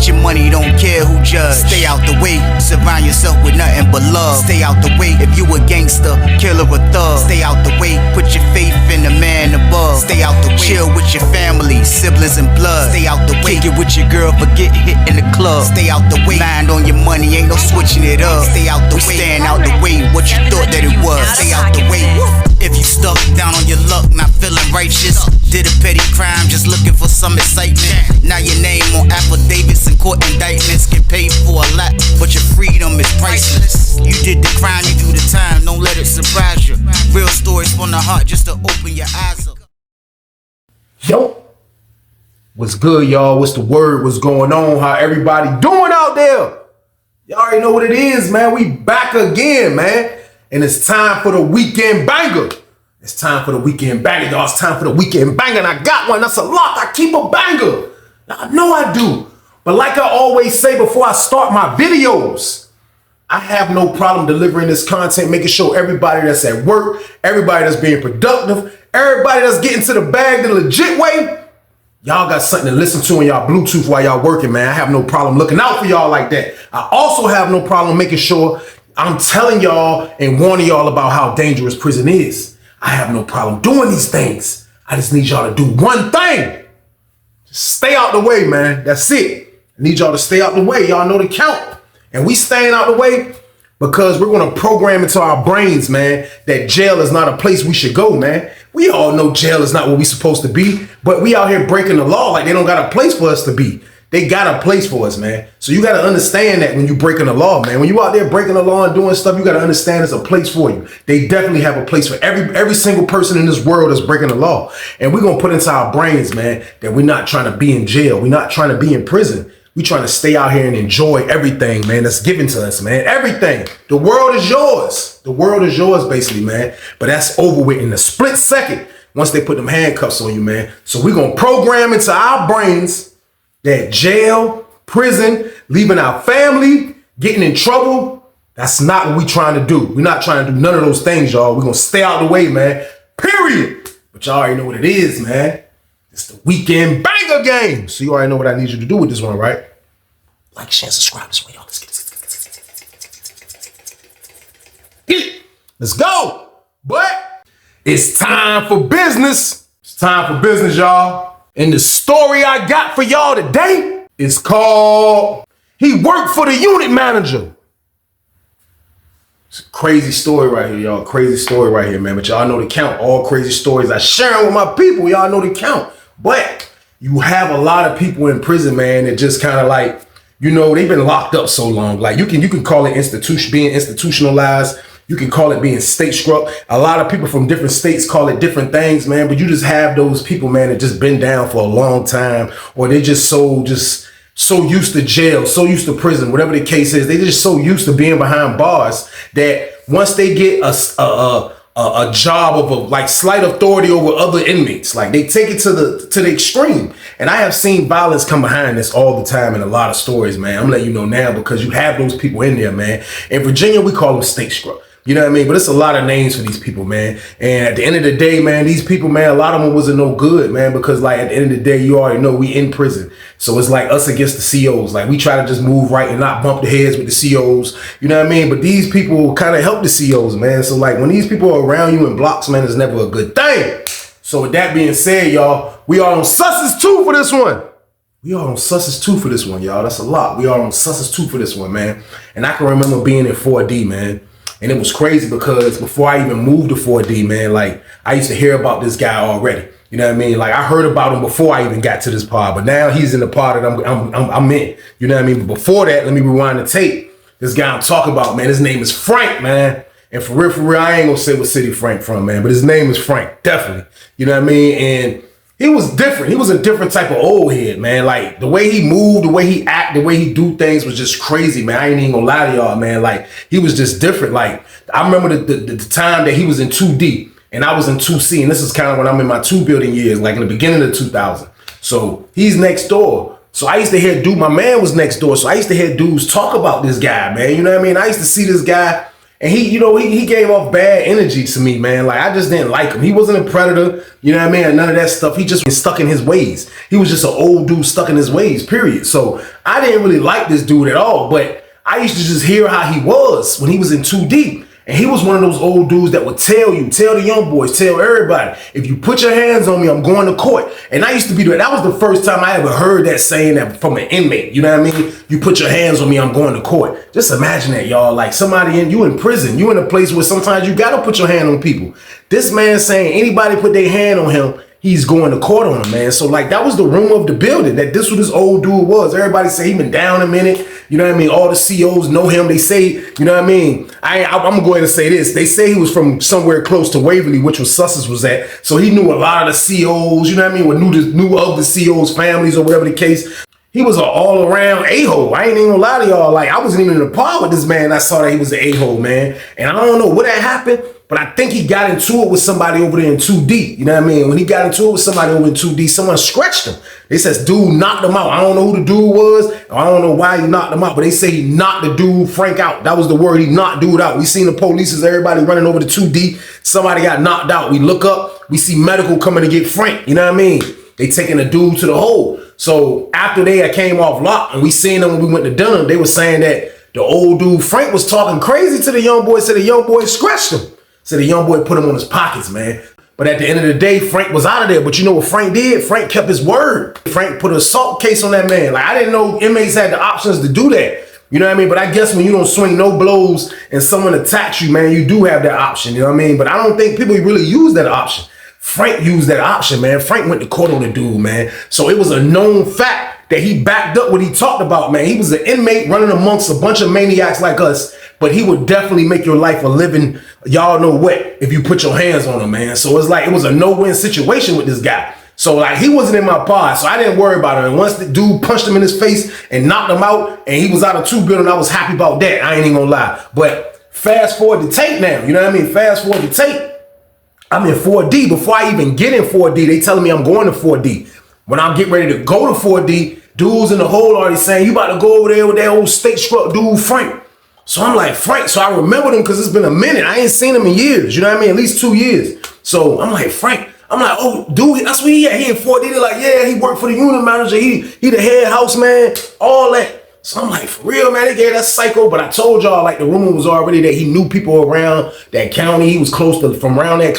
Get your money, don't care who judge. Stay out the way, surround yourself with nothing but love. Stay out the way, if you a gangster, killer or thug. Stay out the way, put your faith in the man above. Stay out the way, chill with your family, siblings and blood. Stay out the way, kick it with your girl, forget hit in the club. Stay out the way, mind on your money, ain't no switching it up. Stay out the way, stand out the way, what you thought that it was. Stay out the way. If you stuck down on your luck, not feeling righteous, did a petty crime, just looking for some excitement. Now your name on affidavits and court indictments, get paid for a lot, but your freedom is priceless. You did the crime, you do the time, don't let it surprise you. Real stories from the heart, just to open your eyes up. Yo, what's good, y'all? What's the word? What's going on? How everybody doing out there? Y'all already know what it is, man. We back again, man. And it's time for the weekend banger. It's time for the weekend banger, y'all. It's time for the weekend banger. And I got one. That's a lot. I keep a banger. I know I do. But like I always say before I start my videos, I have no problem delivering this content, making sure everybody that's at work, everybody that's being productive, everybody that's getting to the bag the legit way, y'all got something to listen to in y'all Bluetooth while y'all working, man. I have no problem looking out for y'all like that. I also have no problem making sure I'm telling y'all and warning y'all about how dangerous prison is. I have no problem doing these things. I just need y'all to do one thing. Just stay out the way, man. That's it. I need y'all to stay out the way. Y'all know the count. And we staying out the way because we're going to program into our brains, man, that jail is not a place we should go, man. We all know jail is not what we supposed to be, but we out here breaking the law like they don't got a place for us to be. They got a place for us, man. So you got to understand that when you breaking the law, man. When you out there breaking the law and doing stuff, you got to understand there's a place for you. They definitely have a place for every single person in this world that's breaking the law. And we're going to put into our brains, man, that we're not trying to be in jail. We're not trying to be in prison. We're trying to stay out here and enjoy everything, man, that's given to us, man. Everything. The world is yours. The world is yours, basically, man. But that's over with in a split second once they put them handcuffs on you, man. So we're going to program into our brains that jail, prison, leaving our family, getting in trouble, that's not what we're trying to do. We're not trying to do none of those things, y'all. We're going to stay out of the way, man. Period. But y'all already know what it is, man. It's the weekend banger game. So you already know what I need you to do with this one, right? Like, share, subscribe this way, y'all. Let's get it. Let's go. But it's time for business. It's time for business, y'all. And the story I got for y'all today is called He Worked for the Unit Manager. It's a crazy story right here, y'all. Crazy story right here, man. But y'all know the count. All crazy stories I share with my people. Y'all know the count. But you have a lot of people in prison, man, that just kind of like, you know, they've been locked up so long. Like you can call it being institutionalized. You can call it being state struck. A lot of people from different states call it different things, man. But you just have those people, man, that just been down for a long time, or they just so used to jail, so used to prison, whatever the case is. They just so used to being behind bars that once they get a job of like slight authority over other inmates, like they take it to the extreme. And I have seen violence come behind this all the time in a lot of stories, man. I'm letting you know now because you have those people in there, man. In Virginia, we call them state struck. You know what I mean? But it's a lot of names for these people, man. And at the end of the day, man, these people, man, a lot of them wasn't no good, man, because like at the end of the day, you already know we in prison. So it's like us against the COs. Like we try to just move right and not bump the heads with the COs. You know what I mean? But these people kind of help the COs, man. So like when these people are around you in blocks, man, it's never a good thing. So with that being said, y'all, we are on Susses 2 for this one. We are on Susses 2 for this one, y'all. That's a lot. We are on Susses 2 for this one, man. And I can remember being in 4D, man. And it was crazy because before I even moved to 4D, man, like I used to hear about this guy already. You know what I mean? Like I heard about him before I even got to this pod, but now he's in the pod that I'm in. You know what I mean? But before that, let me rewind the tape. This guy I'm talking about, man, his name is Frank, man. And for real, I ain't gonna say what city Frank from, man, but his name is Frank, definitely. You know what I mean? And he was different. He was a different type of old head, man. Like the way he moved, the way he act, the way he do things was just crazy, man. I ain't even gonna lie to y'all, man. Like he was just different. Like I remember the time that he was in 2D and I was in 2C, and this is kind of when I'm in my 2 building years, like in the beginning of 2000. So he's next door. So I used to hear my man was next door. So I used to hear dudes talk about this guy, man. You know what I mean? I used to see this guy And he gave off bad energy to me, man. Like, I just didn't like him. He wasn't a predator, you know what I mean? And none of that stuff. He just was stuck in his ways. He was just an old dude stuck in his ways, period. So I didn't really like this dude at all, but I used to just hear how he was when he was in 2 Deep. And he was one of those old dudes that would tell the young boys, tell everybody, if you put your hands on me, I'm going to court. And I used to be doing that. That was the first time I ever heard that saying that from an inmate. You know what I mean? You put your hands on me, I'm going to court. Just imagine that, y'all. Like, you in prison. You in a place where sometimes you got to put your hand on people. This man saying anybody put their hand on him, he's going to court on him, man. So, like, that was the rumor of the building, that this what this old dude was. Everybody say he been down a minute. You know what I mean? All the COs know him. They say, you know what I mean? I'm going to go ahead and say this. They say he was from somewhere close to Waverly, which was Sussex was at. So he knew a lot of the COs, you know what I mean? Knew of the COs' families or whatever the case. He was an all-around a-hole. I ain't even gonna lie to y'all. Like, I wasn't even in the par with this man. I saw that he was an a-hole, man. And I don't know what had happened, but I think he got into it with somebody over there in 2 Deep. You know what I mean? When he got into it with somebody over in 2 Deep, someone scratched him. They says dude knocked him out. I don't know who the dude was. I don't know why he knocked him out, but they say he knocked the dude, Frank, out. That was the word. He knocked dude out. We seen the police, everybody running over to 2 Deep. Somebody got knocked out. We look up, we see medical coming to get Frank. You know what I mean? They taking the dude to the hole. So after I came off lock and we seen them when we went to Dunham, they were saying that the old dude, Frank, was talking crazy to the young boy. Said the young boy scratched him. Said the young boy put him on his pockets, man. But at the end of the day, Frank was out of there. But you know what Frank did? Frank kept his word. Frank put an assault case on that man. Like, I didn't know inmates had the options to do that. You know what I mean? But I guess when you don't swing no blows and someone attacks you, man, you do have that option. You know what I mean? But I don't think people really use that option. Frank used that option, man. Frank went to court on the dude, man. So it was a known fact that he backed up what he talked about, man. He was an inmate running amongst a bunch of maniacs like us, but he would definitely make your life a living, y'all know what, if you put your hands on him, man. So it's like, it was a no-win situation with this guy. So, like, he wasn't in my pod, so I didn't worry about him. And once the dude punched him in his face and knocked him out, and he was out of 2 building, I was happy about that. I ain't even gonna lie. But fast forward to tape now, you know what I mean? Fast forward to tape. I'm in 4D. Before I even get in 4D, they telling me I'm going to 4D. When I'm getting ready to go to 4D, dudes in the hole already saying, you about to go over there with that old state struck dude, Frank. So I'm like, Frank. So I remember him because it's been a minute. I ain't seen him in years. You know what I mean? At least 2 years. So I'm like, Frank. I'm like, oh, dude, that's where he at. He in 4D. They're like, yeah, he worked for the unit manager. He the head house man, all that. So I'm like, for real, man, they gave that psycho. But I told y'all, like, the rumor was already that he knew people around that county. He was close to, from around that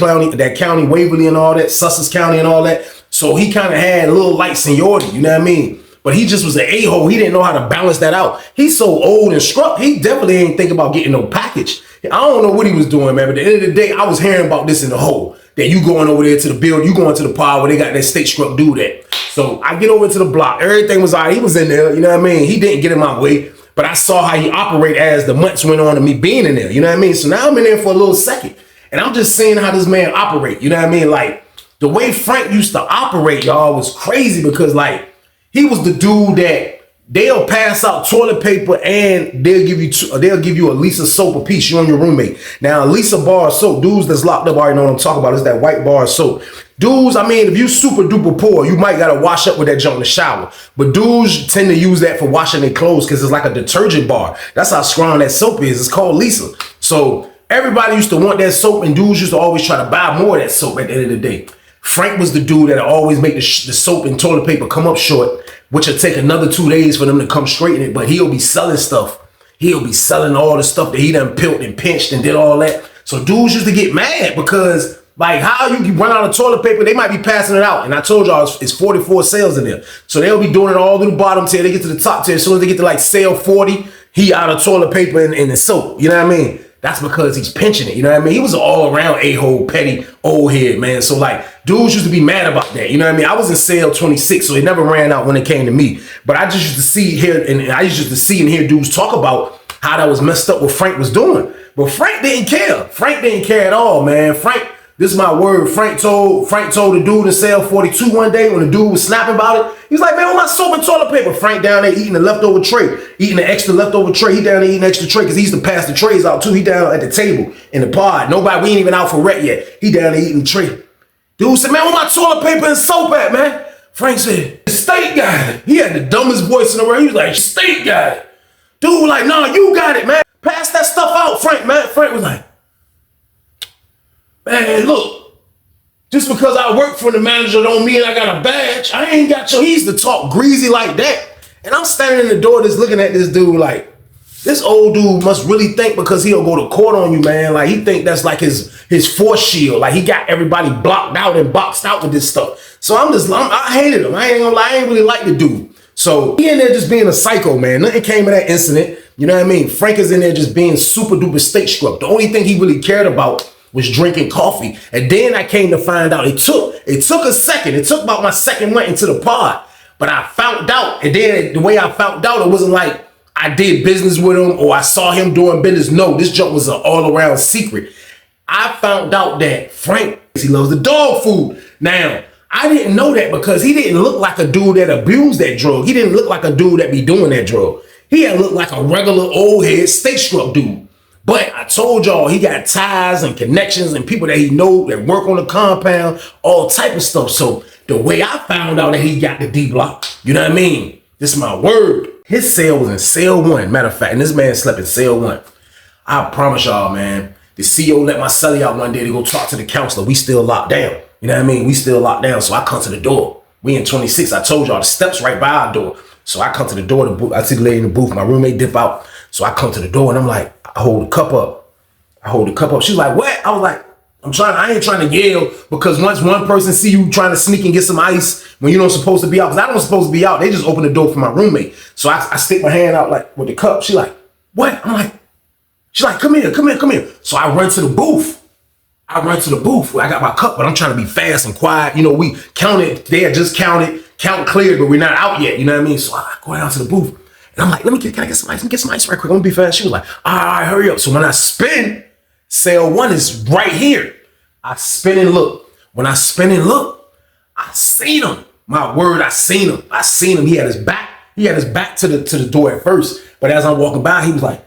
county, Waverly and all that, Sussex County and all that. So he kind of had a little light seniority, you know what I mean? But he just was an a-hole. He didn't know how to balance that out. He's so old and struck, he definitely ain't think about getting no package. I don't know what he was doing, man, but at the end of the day, I was hearing about this in the hole. That you going over there to the building, you going to the pod where they got that state struck dude at. So I get over to the block. Everything was all right. He was in there, you know what I mean? He didn't get in my way, but I saw how he operate as the months went on to me being in there, you know what I mean? So now I'm in there for a little second, and I'm just seeing how this man operate, you know what I mean? Like, the way Frank used to operate, y'all, was crazy because, like, he was the dude that they'll pass out toilet paper and they'll give you a Lisa soap a piece, you and your roommate. Now, Lisa bar soap, dudes that's locked up already know what I'm talking about. It's that white bar soap. Dudes, I mean, if you super duper poor, you might gotta wash up with that junk in the shower. But dudes tend to use that for washing their clothes because it's like a detergent bar. That's how strong that soap is. It's called Lisa. So everybody used to want that soap, and dudes used to always try to buy more of that soap at the end of the day. Frank was the dude that always make the soap and toilet paper come up short, which will take another 2 days for them to come straighten it. But he'll be selling stuff. He'll be selling all the stuff that he done pilt and pinched and did all that. So dudes used to get mad because, like, how you can run out of toilet paper? They might be passing it out. And I told y'all it's 44 sales in there. So they'll be doing it all to the bottom tier. They get to the top tier. As soon as they get to like sale 40, he out of toilet paper and the soap. You know what I mean? That's because he's pinching it. You know what I mean? He was an all-around a-hole, petty, old head, man. So, like, dudes used to be mad about that. You know what I mean? I was in sale 26, so it never ran out when it came to me. But I just used to see here, and I used to see and hear dudes talk about how that was messed up what Frank was doing. But Frank didn't care. Frank didn't care at all, man. Frank, this is my word. Frank told the dude in cell 42 one day when the dude was snapping about it. He was like, man, where my soap and toilet paper? Frank down there eating the leftover tray, eating the extra leftover tray. He down there eating extra tray because he used to pass the trays out too. He down at the table in the pod. Nobody, we ain't even out for rec yet. He down there eating the tray. Dude said, man, where my toilet paper and soap at, man? Frank said, the state got it. He had the dumbest voice in the world. He was like, state got it. Dude was like, no, you got it, man. Pass that stuff out, Frank, man. Frank was like, man, look, just because I work for the manager don't mean I got a badge. I ain't got your, he used to talk greasy like that. And I'm standing in the door just looking at this dude like, this old dude must really think because he'll go to court on you, man. Like he think that's like his force shield. Like he got everybody blocked out and boxed out with this stuff. So I hated him. I ain't gonna lie, I ain't really like the dude. So he in there just being a psycho, man. Nothing came of that incident. You know what I mean? Frank is in there just being super duper state struck. The only thing he really cared about was drinking coffee. And then I came to find out it took a second. It took about my second went into the pod. But I found out, and then the way I found out, it wasn't like I did business with him or I saw him doing business. No, this junk was an all-around secret. I found out that Frank, he loves the dog food. Now, I didn't know that because he didn't look like a dude that abused that drug. He didn't look like a dude that be doing that drug. He had looked like a regular old head state struck dude. But I told y'all he got ties and connections and people that he know that work on the compound, all type of stuff. So the way I found out that he got the D block, you know what I mean? This is my word. His cell was in cell 1, matter of fact, and this man slept in cell 1. I promise y'all, man, the CEO let my cellie out one day to go talk to the counselor. We still locked down. You know what I mean? We still locked down. So I come to the door. We in 26. I told y'all the steps right by our door. So I come to the door. I see the lady in the booth. My roommate dip out. So I come to the door and I'm like, I hold the cup up. She's like, what? I was like, I ain't trying to yell because once one person see you trying to sneak and get some ice when you don't supposed to be out, because I don't supposed to be out, they just open the door for my roommate. So I stick my hand out like with the cup. She like, what? I'm like, she's like, come here. So I run to the booth. I got my cup, but I'm trying to be fast and quiet. You know, we counted, they had just counted, count cleared, but we're not out yet. You know what I mean? So I go down to the booth and I'm like, can I get some ice? Let me get some ice right quick. I'm gonna be fast. She was like, all right, hurry up. So when I spin, cell 1 is right here. I spin and look. When I spin and look, I seen him. My word, I seen him. He had his back to the door at first. But as I'm walking by, he was like,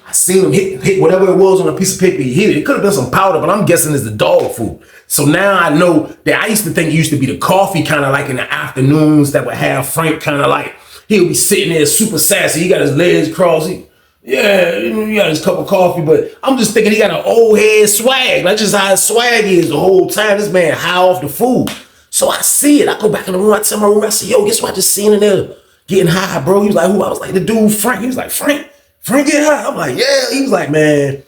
I seen him hit whatever it was on a piece of paper he hit it. It could have been some powder, but I'm guessing it's the dog food. So now I know that I used to think it used to be the coffee kind of like in the afternoons that would have Frank kind of like, he'll be sitting there super sassy. He got his legs crossed. He got his cup of coffee, but I'm just thinking he got an old head swag. That's just how his swag is the whole time. This man high off the food. So I see it. I go back in the room. I tell my room, I say, yo, guess what I just seen in there getting high, bro? He was like, who? I was like, the dude, Frank. He was like, Frank get high? I'm like, yeah. He was like, man,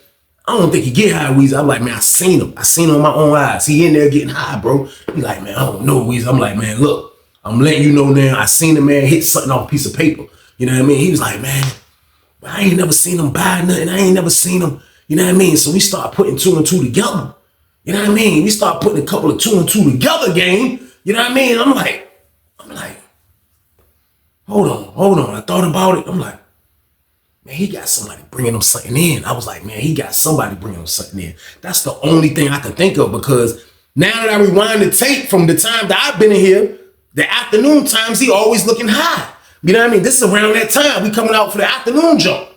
I don't think he get high, Weezy. I'm like, man, I seen him with my own eyes. He in there getting high, bro. He like, man, I don't know, Weezy. I'm like, man, look, I'm letting you know now. I seen the man hit something off a piece of paper. You know what I mean? He was like, man, I ain't never seen him buy nothing. I ain't never seen him, you know what I mean? So we start putting 2 and 2 together. You know what I mean? We start putting a couple of 2 and 2 together, gang. You know what I mean? I'm like, hold on. I thought about it. I'm like, man, he got somebody bringing him something in. I was like, man, he got somebody bringing him something in. That's the only thing I can think of because now that I rewind the tape from the time that I've been in here, the afternoon times, he always looking high. You know what I mean? This is around that time. We coming out for the afternoon jump.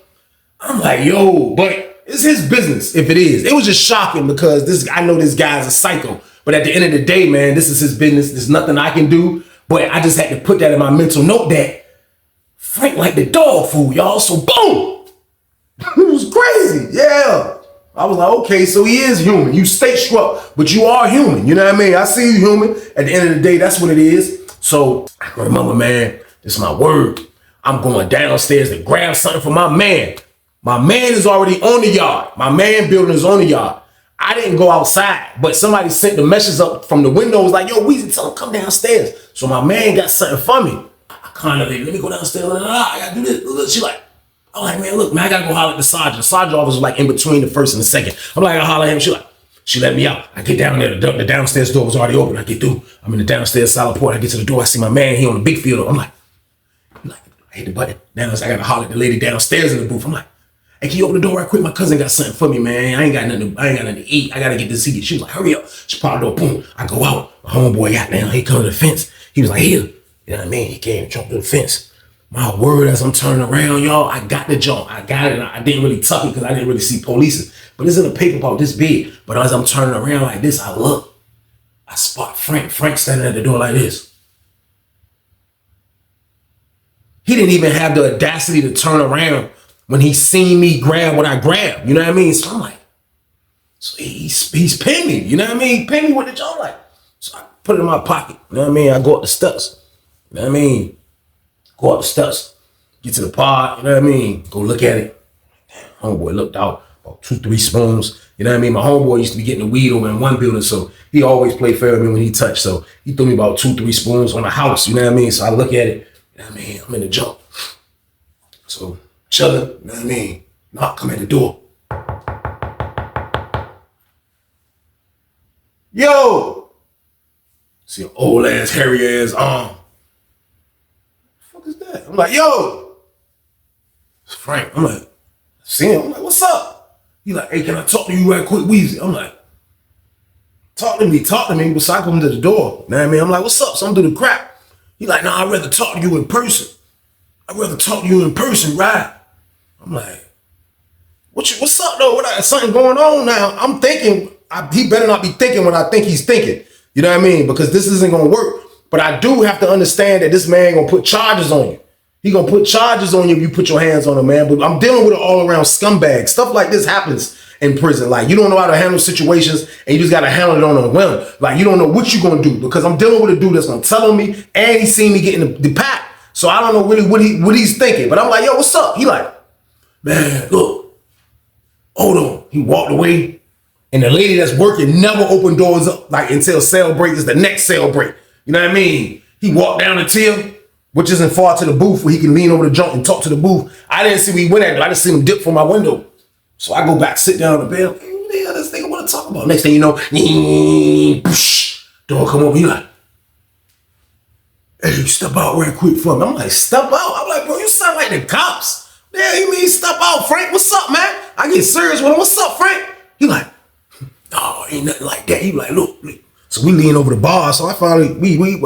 I'm like, yo, but it's his business if it is. It was just shocking because I know this guy's a psycho. But at the end of the day, man, this is his business. There's nothing I can do. But I just had to put that in my mental note that Frank like the dog food, y'all. So boom. It was crazy. Yeah. I was like, okay, so he is human. You stay struck, but you are human. You know what I mean? I see you human. At the end of the day, that's what it is. So I can remember, man, this is my word. I'm going downstairs to grab something for my man. My man is already on the yard. My man building is on the yard. I didn't go outside, but somebody sent the message up from the window. Was like, yo, Weezy, tell him come downstairs. So my man got something for me. I kind of like, let me go downstairs. I gotta do this. She like, I'm like, man, look, man, I gotta go holler at the sergeant. The sergeant office was like in between the first and the second. I'm like, I holler at him. She let me out. I get down there. The downstairs door was already open. I get through. I'm in the downstairs salad port. I get to the door. I see my man. He on the big field. I'm like, I hit the button. Now I gotta holler at the lady downstairs in the booth. I'm like, hey, can you open the door right quick? My cousin got something for me, man. I ain't got nothing to eat. I gotta get this heat. She was like, hurry up. She popped the door, boom. I go out. My homeboy got down. He come to the fence. He was like, here. You know what I mean? He came and jumped to the fence. My word, as I'm turning around, y'all, I got the jump. I got it. I didn't really tuck it because I didn't really see police. But it's in a paper about this big. But as I'm turning around like this, I look. I spot Frank. Frank standing at the door like this. He didn't even have the audacity to turn around when he seen me grab what I grabbed. You know what I mean? So I'm like, so he's pinned me. You know what I mean? He pinned me with the jaw like. So I put it in my pocket. You know what I mean? I go up the steps. You know what I mean? Go up the steps. Get to the pod. You know what I mean? Go look at it. Homeboy looked out about 2-3 spoons. You know what I mean? My homeboy used to be getting the weed over in one building, so he always played fair with me when he touched. So he threw me about 2-3 spoons on the house. You know what I mean? So I look at it. You know what I mean? I'm in the jump. So chilling. You know what I mean? Knock, come at the door. Yo! See an old ass, hairy ass arm. What the fuck is that? I'm like, yo! It's Frank. I'm like, see him. I'm like, what's up? He like, hey, can I talk to you right quick, Weezy? I'm like, talk to me. So I come to the door. You know what I mean? I'm like, what's up? So I'm doing the crap. He like, nah, I'd rather talk to you in person. Right? I'm like, what's up though? Something going on now? I'm thinking, he better not be thinking what I think he's thinking. You know what I mean? Because this isn't gonna work. But I do have to understand that this man gonna put charges on you. He gonna put charges on you if you put your hands on him, man. But I'm dealing with an all-around scumbag. Stuff like this happens in prison. Like, you don't know how to handle situations, and you just gotta handle it on a whim. Like, you don't know what you're gonna do, because I'm dealing with a dude that's gonna tell on me, and he seen me getting the pack. So I don't know really what he's thinking. But I'm like, yo, what's up? He like, man, look, hold on. He walked away, and the lady that's working never opened doors up like until cell break is the next cell break. You know what I mean? He walked down the till, which isn't far to the booth where he can lean over the jump and talk to the booth. I didn't see where he went at, but I just seen him dip from my window. So I go back, sit down on the bed. What the hell this nigga want to talk about? Next thing you know, door come over. He like, hey, step out right quick for me. I'm like, step out? I'm like, bro, you sound like the cops. Yeah, you mean step out, Frank? What's up, man? I get serious with him. What's up, Frank? He like, no, ain't nothing like that. He like, look. So we lean over the bar. So I finally,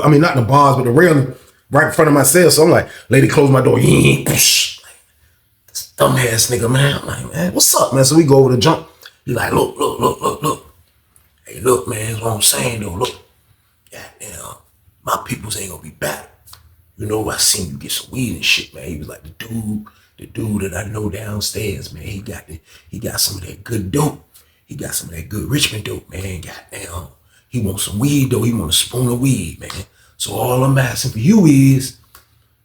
I mean, not the bars, but the railing right in front of my cell. So I'm like, lady, close my door. This dumbass nigga, man. I'm like, man, what's up, man? So we go over the jump. He like, look. Hey, look, man, that's what I'm saying, though. Look, goddamn, my peoples ain't gonna be back. You know, I seen you get some weed and shit, man. He was like, the dude that I know downstairs, man. He got some of that good dope. He got some of that good Richmond dope, man. Goddamn. He wants some weed, though. He want a spoon of weed, man. So all I'm asking for you is,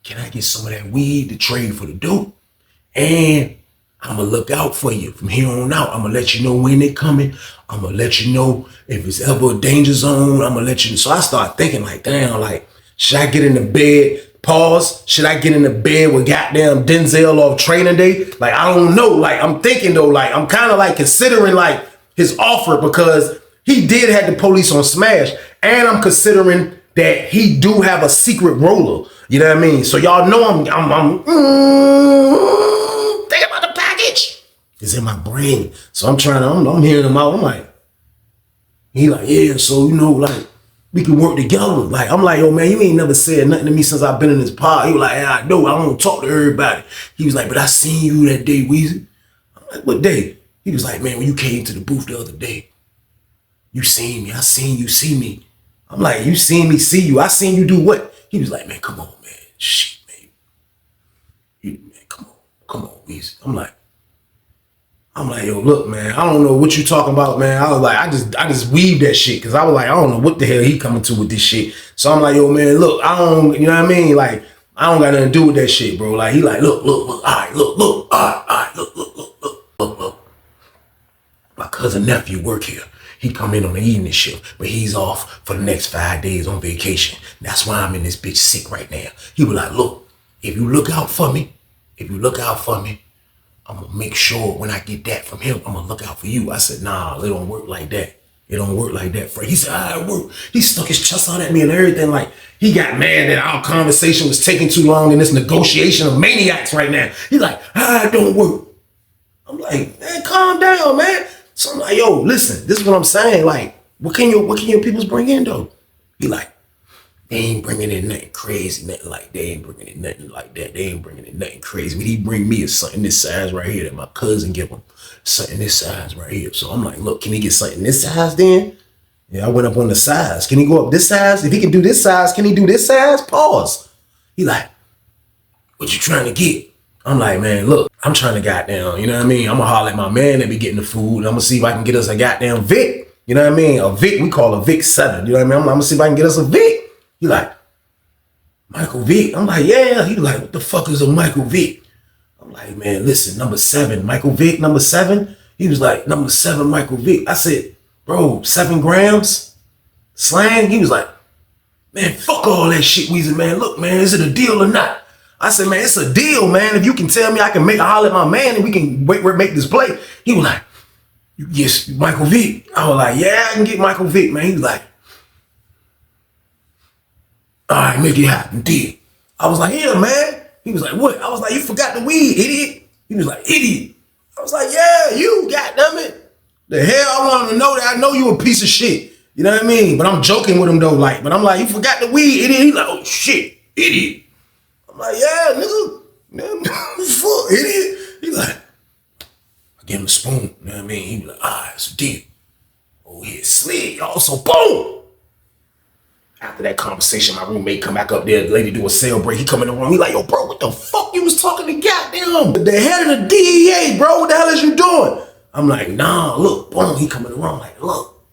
can I get some of that weed to trade for the dope? And I'm going to look out for you from here on out. I'm going to let you know when they're coming. I'm going to let you know if it's ever a danger zone. I'm going to let you know. So I start thinking like, damn, like, should I get in the bed? Pause. Should I get in the bed with goddamn Denzel off Training Day? Like, I don't know. Like, I'm thinking though, like, I'm kind of like considering like his offer, because he did have the police on smash. And I'm considering that he do have a secret roller. You know what I mean? So y'all know I'm thinking about the package. It's in my brain. So I'm hearing him out. I'm like, he like, yeah, so you know, like, we can work together. Like, I'm like, yo, man, you ain't never said nothing to me since I've been in this pod. He was like, yeah, I know, I don't talk to everybody. He was like, but I seen you that day, Weezy. I'm like, what day? He was like, man, when you came to the booth the other day, you seen me. I seen you see me. I'm like, you seen me see you. I seen you do what? He was like, man, come on, man. Shit, man. Come on, Weezy. I'm like, yo, look, man, I don't know what you talking about, man. I was like, I just weaved that shit, because I was like, I don't know what the hell he coming to with this shit. So I'm like, yo, man, look, I don't, you know what I mean? Like, I don't got nothing to do with that shit, bro. Like, he like, look, all right, look, all right, look. My cousin nephew work here. He come in on the evening shift, but he's off for the next 5 days on vacation. That's why I'm in this bitch sick right now. He was like, look, if you look out for me, I'm gonna make sure when I get that from him, I'm gonna look out for you. I said, nah, it don't work like that. It don't work like that, Frank. He said, it work. He stuck his chest out at me and everything. Like, he got mad that our conversation was taking too long in this negotiation of maniacs right now. He like, it don't work. I'm like, man, calm down, man. So I'm like, yo, listen, this is what I'm saying. Like, what can your peoples bring in though? He like, they ain't bringing in nothing crazy, nothing like they ain't bringing in nothing like that. They ain't bringing in nothing crazy. What he bring me is something this size right here that my cousin give him. Something this size right here. So I'm like, look, can he get something this size then? Yeah, I went up on the size. Can he go up this size? If he can do this size, can he do this size? Pause. He like, what you trying to get? I'm like, man, look, I'm trying to goddamn, you know what I mean? I'm gonna holler at my man that be getting the food. And I'm gonna see if I can get us a goddamn Vic. You know what I mean? A Vic, we call a Vic 7. You know what I mean? I'm gonna see if I can get us a Vic. He like, Michael Vick. I'm like, yeah. He like, what the fuck is a Michael Vick? I'm like, man, listen, number 7, Michael Vick, number 7. He was like, number 7, Michael Vick. I said, bro, 7 grams? Slang? He was like, man, fuck all that shit, Weezy, man. Look, man, is it a deal or not? I said, man, it's a deal, man. If you can tell me I can make a holler at my man and we can make this play. He was like, yes, Michael Vick. I was like, yeah, I can get Michael Vick, man. He was like, all right, make it happen, did. I was like, yeah, man. He was like, what? I was like, you forgot the weed, idiot. He was like, idiot. I was like, yeah, you, goddammit. The hell, I want him to know that I know you a piece of shit. You know what I mean? But I'm joking with him though, like, but I'm like, you forgot the weed, idiot. He's like, oh shit, idiot. I'm like, yeah, nigga. Fuck, idiot. He's like, I give him a spoon. You know what I mean? He be like, it's a deal. Oh, yeah, slid, y'all. So boom. After that conversation, my roommate come back up there, the lady do a sale break. He come in the room, he like, yo, bro, what the fuck you was talking to goddamn? The head of the DEA, bro, what the hell is you doing? I'm like, nah, look, boom, he come in the room, like, look.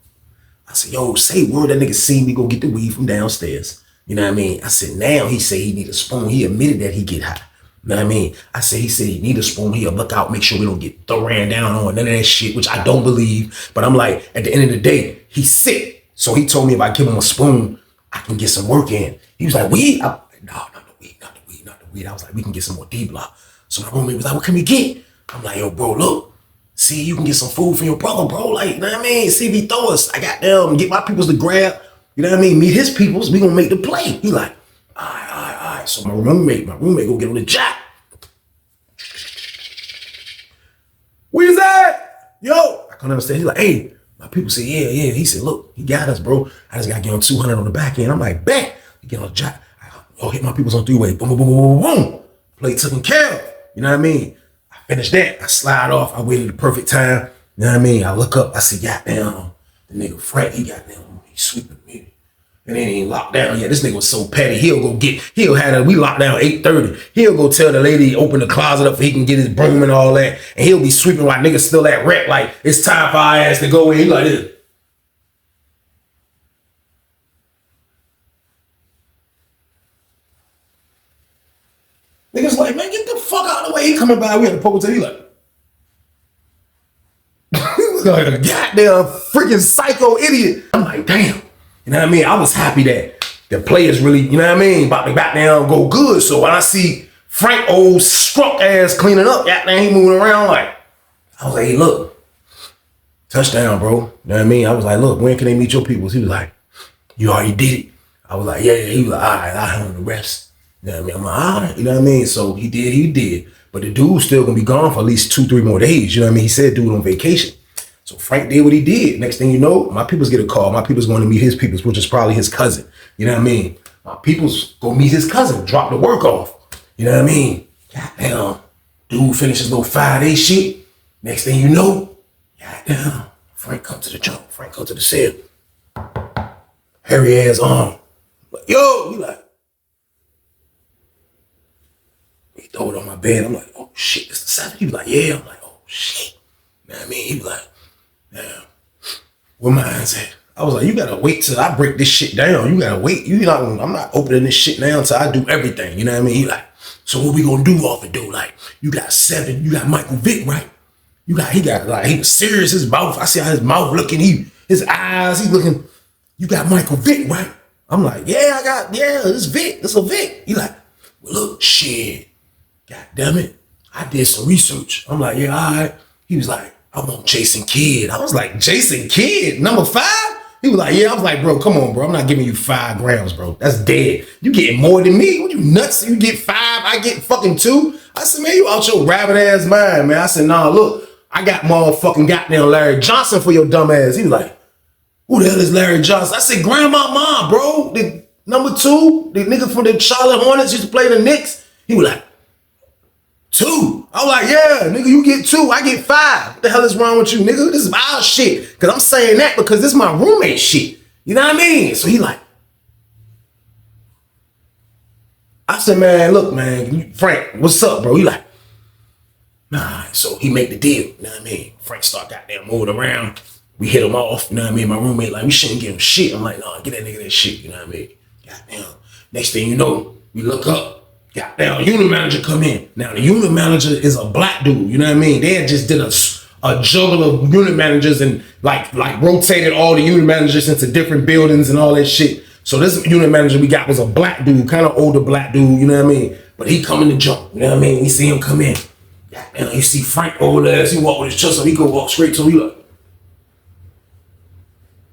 I said, yo, say word, that nigga seen me go get the weed from downstairs. You know what I mean? I said, now he say he need a spoon. He admitted that he get high. You know what I mean? I said, he said he need a spoon. He'll look out, make sure we don't get ran down on none of that shit, which I don't believe. But I'm like, at the end of the day, he's sick. So he told me if I give him a spoon, I can get some work in. He was like, weed? No, not the weed, not the weed, not the weed. I was like, we can get some more D-block. So my roommate was like, what can we get? I'm like, yo, bro, look. See, you can get some food from your brother, bro. Like, you know what I mean? See if he throw us. I got them, get my peoples to grab. You know what I mean? Meet his peoples. We gonna make the play. He like, all right. So my roommate go get on the jack. Where's that? Yo. I come downstairs. He's like, hey. My people say, yeah. He said, look, he got us, bro. I just got to get on 200 on the back end. I'm like, bet. You get on the jack. I hit my peoples on 3-way. Boom, boom, boom, boom, boom. Play taken care of. You know what I mean? I finished that. I slide off. I waited the perfect time. You know what I mean? I look up. I see, goddamn, the nigga Frank, he sweeping me. And it ain't locked down yet. This nigga was so petty. We locked down 8:30. He'll go tell the lady, open the closet up so he can get his broom and all that. And he'll be sweeping while niggas still at wreck. Like, it's time for our ass to go in. He like this. Niggas like, man, get the fuck out of the way. He coming by, we had to poke he like. He was like a goddamn freaking psycho idiot. I'm like, damn. You know what I mean? I was happy that the players really, you know what I mean, about to back down, go good. So when I see Frank old struck ass cleaning up, goddamn, he moving around like, I was like, hey, look, touchdown, bro. You know what I mean? I was like, look, when can they meet your peoples? He was like, you already did it. I was like, yeah. He was like, all right, I handle the rest. You know what I mean? I'm like, all right, you know what I mean? So he did. But the dude's still gonna be gone for at least 2-3 more days. You know what I mean? He said dude on vacation. So Frank did what he did. Next thing you know, my peoples get a call. My people's going to meet his peoples, which is probably his cousin. You know what I mean? My peoples go meet his cousin, drop the work off. You know what I mean? Goddamn. Dude finishes little 5-day shit. Next thing you know, goddamn, Frank come to the jump. Frank come to the cell. Hairy ass arm. Like, yo, he like. He throw it on my bed. I'm like, oh shit, it's the 7th. He was like, yeah. I'm like, oh shit. You know what I mean? He was like, damn, where mine's at? I was like, you gotta wait till I break this shit down. You gotta wait. I'm not opening this shit down until I do everything. You know what I mean? He like, so what we gonna do off it, dude? Like, you got 7, you got Michael Vick, right? He was serious, his mouth. I see how his mouth looking, his eyes, he's looking, you got Michael Vick, right? I'm like, this Vick, this a Vick. He like, well, look, shit, God damn it. I did some research. I'm like, yeah, all right. He was like, I want Jason Kidd. I was like, Jason Kidd, number 5? He was like, yeah. I was like, bro, come on, bro. I'm not giving you 5 grams, bro. That's dead. You getting more than me. What, you nuts? You get 5, I get fucking 2. I said, man, you out your rabbit ass mind, man. I said, nah, look, I got motherfucking goddamn Larry Johnson for your dumb ass. He was like, who the hell is Larry Johnson? I said, Grandma Mom, bro. The number 2, the nigga from the Charlotte Hornets used to play the Knicks. He was like, 2. I was like, yeah, nigga, you get 2, I get 5. What the hell is wrong with you, nigga? This is our shit. Cause I'm saying that because this is my roommate shit. You know what I mean? So he like, I said, man, look, man, Frank, what's up, bro? He like, Nah, so he make the deal, you know what I mean? Frank start goddamn moving around. We hit him off, you know what I mean? My roommate like, we shouldn't give him shit. I'm like, nah, get that nigga that shit, you know what I mean? Goddamn. Next thing you know, we look up, goddamn, unit manager come in. Now the unit manager is a black dude, you know what I mean? They had just did a juggle of unit managers and like rotated all the unit managers into different buildings and all that shit. So this unit manager we got was a black dude, kind of older black dude, you know what I mean? But he come in the jump, you know what I mean? We see him come in. And you see Frank over there, he walk with his chest up, he go walk straight to him, he like.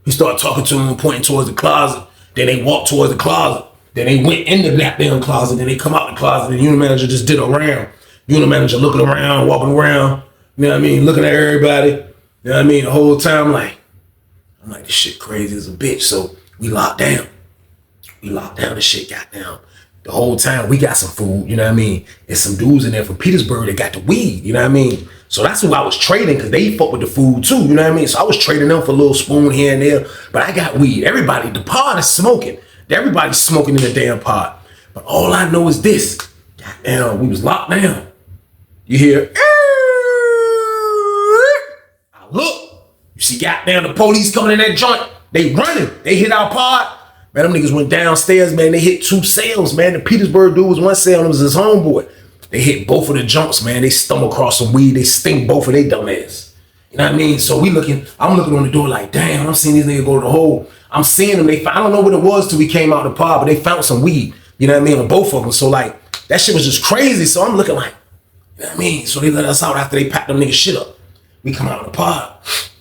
He started talking to him, pointing towards the closet. Then they walked towards the closet. Then they went in the goddamn closet. Then they come out the closet. And the unit manager just did a round. Unit manager looking around, walking around, you know what I mean? Looking at everybody, you know what I mean? The whole time, I'm like, this shit crazy as a bitch. So we locked down. We locked down the shit, goddamn. The whole time we got some food, you know what I mean? There's some dudes in there from Petersburg that got the weed, you know what I mean? So that's who I was trading because they fuck with the food too, you know what I mean? So I was trading them for a little spoon here and there, but I got weed. Everybody, the pod is smoking. Everybody's smoking in the damn pod. But all I know is this. Goddamn, we was locked down. You hear, I look, you see goddamn the police coming in that joint. They running, they hit our pod. Man, them niggas went downstairs, man. They hit 2 cells, man. The Petersburg dude was 1 cell and it was his homeboy. They hit both of the jumps, man. They stumbled across some weed. They stink both of their dumb ass. You know what I mean? So I'm looking on the door like, damn, I'm seeing these niggas go to the hole. I'm seeing them. I don't know what it was till we came out of the pod, but they found some weed. You know what I mean? On both of them. So like, that shit was just crazy. So I'm looking like, you know what I mean? So they let us out after they packed them niggas shit up. We come out of the pod. As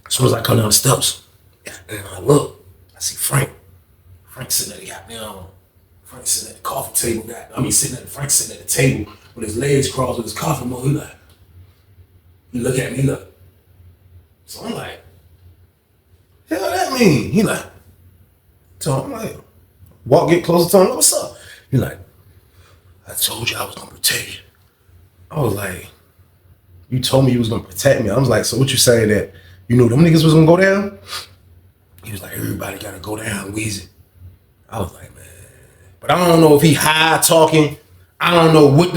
soon as I come down the steps, and I look, I see Frank. Frank sitting at the goddamn, Frank sitting at the coffee table. Frank sitting at the table with his legs crossed with his coffee mug. He look at me, look. So I'm like, hell that mean? He like, so I'm like, get closer to him, what's up? He like, I told you I was gonna protect you. I was like, you told me you was gonna protect me. I was like, so what you saying that you knew them niggas was gonna go down? He was like, everybody gotta go down, Weezy. I was like, man. But I don't know if he high talking. I don't know what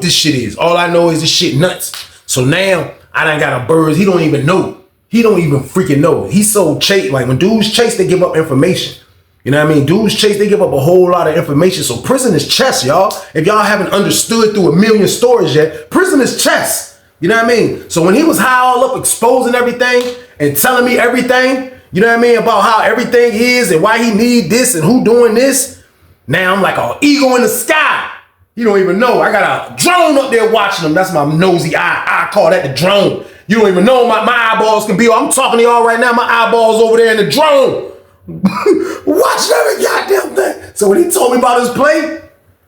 this shit is. All I know is this shit nuts. So now I done got a bird. He don't even know. He don't even freaking know. He's so chase. Like when dudes chase, they give up information. You know what I mean? Dudes chase, they give up a whole lot of information. So prison is chess, y'all. If y'all haven't understood through a million stories yet, prison is chess. You know what I mean? So when he was high all up exposing everything and telling me everything, you know what I mean, about how everything is and why he need this and who doing this. Now I'm like an eagle in the sky. You don't even know. I got a drone up there watching him. That's my nosy eye. I call that the drone. You don't even know my eyeballs can be. I'm talking to y'all right now. My eyeballs over there in the drone. Watching every goddamn thing. So when he told me about his play,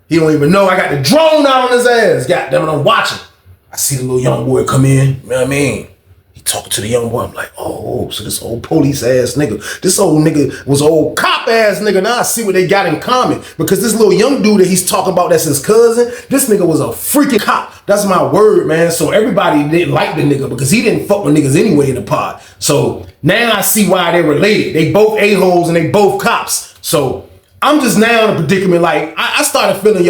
he don't even know. I got the drone out on his ass. Goddamn it, I'm watching. I see the little young boy come in. You know what I mean? Talking to the young boy, I'm like, oh, so this old police ass nigga, this old nigga was old cop ass nigga. Now I see what they got in common because this little young dude that he's talking about, that's his cousin, this nigga was a freaking cop. That's my word, man. So everybody didn't like the nigga because he didn't fuck with niggas anyway in the pod. So now I see why they're related. They both a-holes and they both cops. So I'm just now in a predicament. Like I started feeling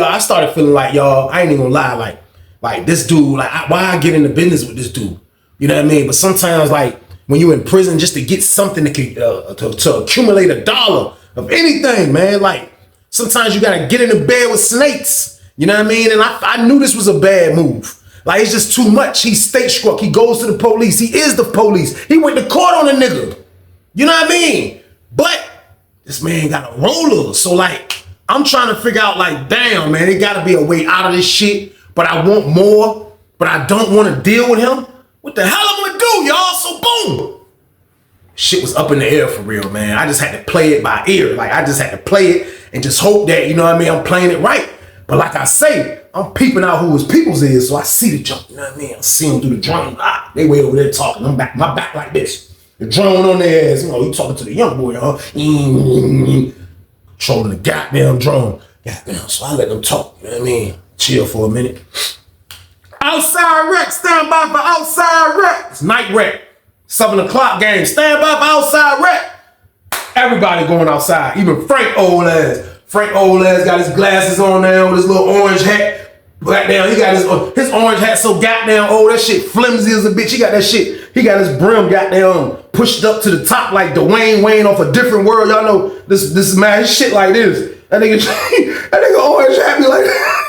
like y'all, I ain't even gonna lie, like this dude, like why I get into business with this dude? You know what I mean? But sometimes, like, when you're in prison, just to get something that can, to accumulate $1 of anything, man, like, sometimes you gotta get in the bed with snakes. You know what I mean? And I knew this was a bad move. Like, it's just too much. He's state struck. He goes to the police. He is the police. He went to court on a nigga. You know what I mean? But this man got a roller. So, like, I'm trying to figure out, like, damn, man, there gotta be a way out of this shit. But I want more. But I don't want to deal with him. What the hell I'm gonna do, y'all? So boom. Shit was up in the air for real, man. I just had to play it by ear. Like I just had to play it and just hope that, you know what I mean, I'm playing it right. But like I say, I'm peeping out who his peoples is, so I see the jump, you know what I mean? I see them through the drone. They way over there talking. I'm back, my back like this. The drone on their ass, you know, he talking to the young boy, huh? Controlling the goddamn drone. Goddamn, so I let them talk, you know what I mean? Chill for a minute. Outside rec, stand by for outside rec. It's night rec. 7 o'clock game. Stand by for outside rec. Everybody going outside. Even Frank old ass. Frank old ass got his glasses on there with his little orange hat. Goddamn, he got his orange hat so goddamn old, that shit flimsy as a bitch. He got that shit, he got his brim goddamn pushed up to the top like Dwayne Wayne off A Different World. Y'all know this man, his shit like this. That nigga orange hat be like,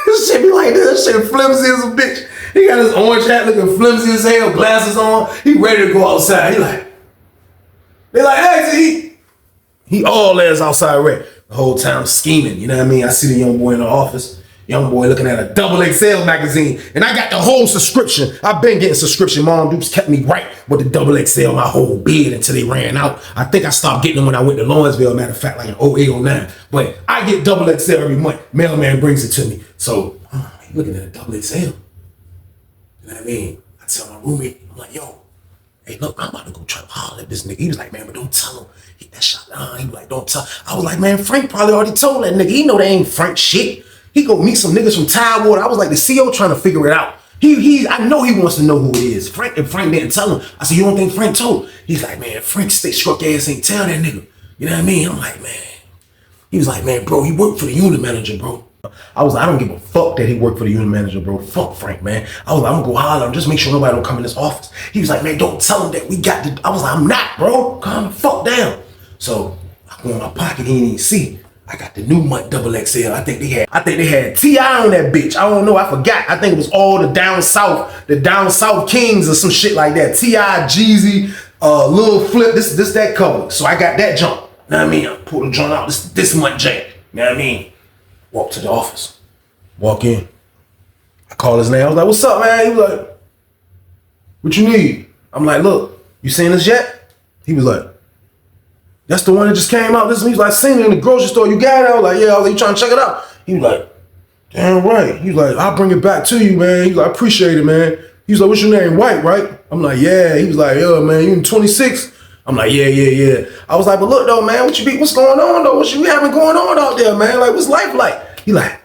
this shit be like this. That shit flimsy as a bitch. He got his orange hat looking flimsy as hell, glasses on. He ready to go outside. They like, hey, he all ass outside ready. The whole time scheming, you know what I mean? I see the young boy in the office. Young boy looking at a XXL magazine, and I got the whole subscription. I've been getting subscription. Mom Dukes kept me right with the XXL my whole bid until they ran out. I think I stopped getting them when I went to Lawrenceville, matter of fact, like in 08, 09. But I get XXL every month. Mailman brings it to me. So, looking at a XXL. You know what I mean? I tell my roommate, I'm like, yo, hey, look, I'm about to go try to holler at this nigga. He was like, man, but don't tell him. Hit that shot down. He was like, don't tell. I was like, man, Frank probably already told that nigga. He know they ain't Frank shit. He go meet some niggas from Tidewater. I was like the CO trying to figure it out. I know he wants to know who it is. Frank didn't tell him. I said, you don't think Frank told? He's like, man, Frank struck ass ain't tell that nigga. You know what I mean? I'm like, man. He was like, man, bro, he worked for the unit manager, bro. I was like, I don't give a fuck that he worked for the unit manager, bro. Fuck Frank, man. I was like, I'm gonna go holler at him, just make sure nobody don't come in this office. He was like, man, don't tell him that we got the. I was like, I'm not, bro. Calm the fuck down. So I go in my pocket, he didn't even see. I got the new month XXL. I think they had T.I. on that bitch. I don't know. I forgot. I think it was all the down south Kings or some shit like that. T.I., Jeezy, Lil Flip. This that cover. So I got that junk. Know what I mean? I pulled the joint out. This month jank. Know what I mean? Walk to the office. Walk in. I call his name. I was like, "What's up, man?" He was like, "What you need?" I'm like, "Look, you seen this yet?" He was like, "That's the one that just came out." He was like, "Seen it in the grocery store. You got it?" I was like, "Yeah." I was like, "You trying to check it out?" He was like, "Damn right." He was like, "I'll bring it back to you, man." He was like, "I appreciate it, man." He was like, "What's your name? White, right?" I'm like, "Yeah." He was like, "Yeah, man, you in 26?" I'm like, yeah. I was like, "But look though, man, what's going on though? What you having going on out there, man? Like, what's life like?" He like,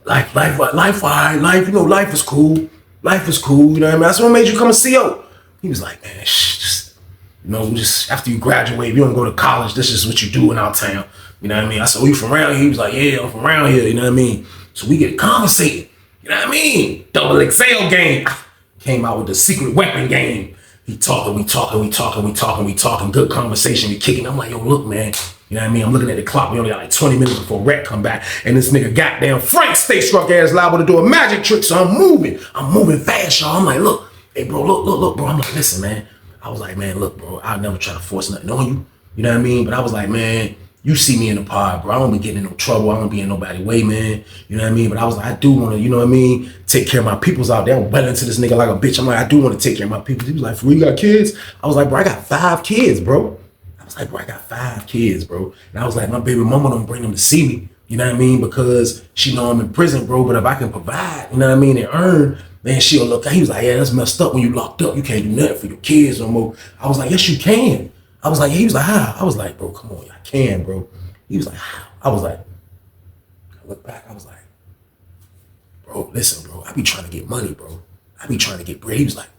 life, all right. Life, you know, life is cool. Life is cool, you know what I mean? That's what made you come a CO. He was like, "Man, just after you graduate, you don't go to college. This is what you do in our town." You know what I mean? I said, "Oh, you from around here?" He was like, "Yeah, I'm from around here." You know what I mean? So we get conversating. You know what I mean? XXL game. Came out with the secret weapon game. We talking. Good conversation. We kicking. I'm like, "Yo, look, man." You know what I mean? I'm looking at the clock. We only got like 20 minutes before rec come back. And this nigga goddamn Frank struck ass liable to do a magic trick. So I'm moving fast, y'all. I'm like, "Look, hey, bro, look, bro." I'm like, "Listen, man." I was like, "Man, look, bro, I'll never try to force nothing on you." You know what I mean? But I was like, "Man, you see me in the pod, bro. I don't be getting in no trouble. I don't be in nobody's way, man." You know what I mean? But I was like, I do want to, you know what I mean, take care of my peoples out there. I'm belling to this nigga like a bitch. I'm like, I do want to take care of my people. He was like, "For real, you got kids?" I was like, "Bro, I got 5 kids, bro." I was like, "Bro, I got 5 kids, bro." And I was like, "My baby mama don't bring them to see me." You know what I mean? Because she know I'm in prison, bro. But if I can provide, you know what I mean, and earn, then she'll look. He was like, "Yeah, that's messed up when you locked up. You can't do nothing for your kids no more." I was like, "Yes, you can." I was like, he was like, "How?" I was like, "Bro, come on, I can, bro." He was like, "How?" I was like, I look back, I was like, "Bro, listen, bro, I be trying to get money, bro. I be trying to get bread." He was like,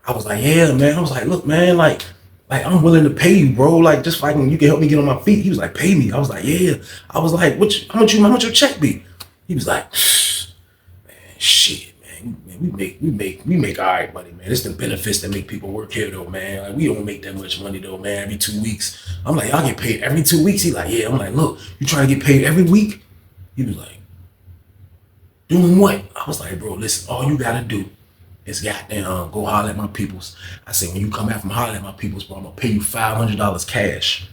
I was like, "Yeah, man." I was like, "Look, man, like I'm willing to pay you, bro. Like, just like you can help me get on my feet." He was like, "Pay me." I was like, "Yeah." I was like, how much your check be?" He was like, "Man, shit, man. We make all right money, man. It's the benefits that make people work here, though, man. Like, we don't make that much money, though, man. Every 2 weeks." I'm like, "Y'all get paid every 2 weeks?" He like, "Yeah." I'm like, "Look, you trying to get paid every week?" He was like, "Doing what?" I was like, "Bro, listen, all you gotta do is goddamn go holler at my peoples." I said, "When you come back from holler at my peoples, bro, I'm gonna pay you $500 cash."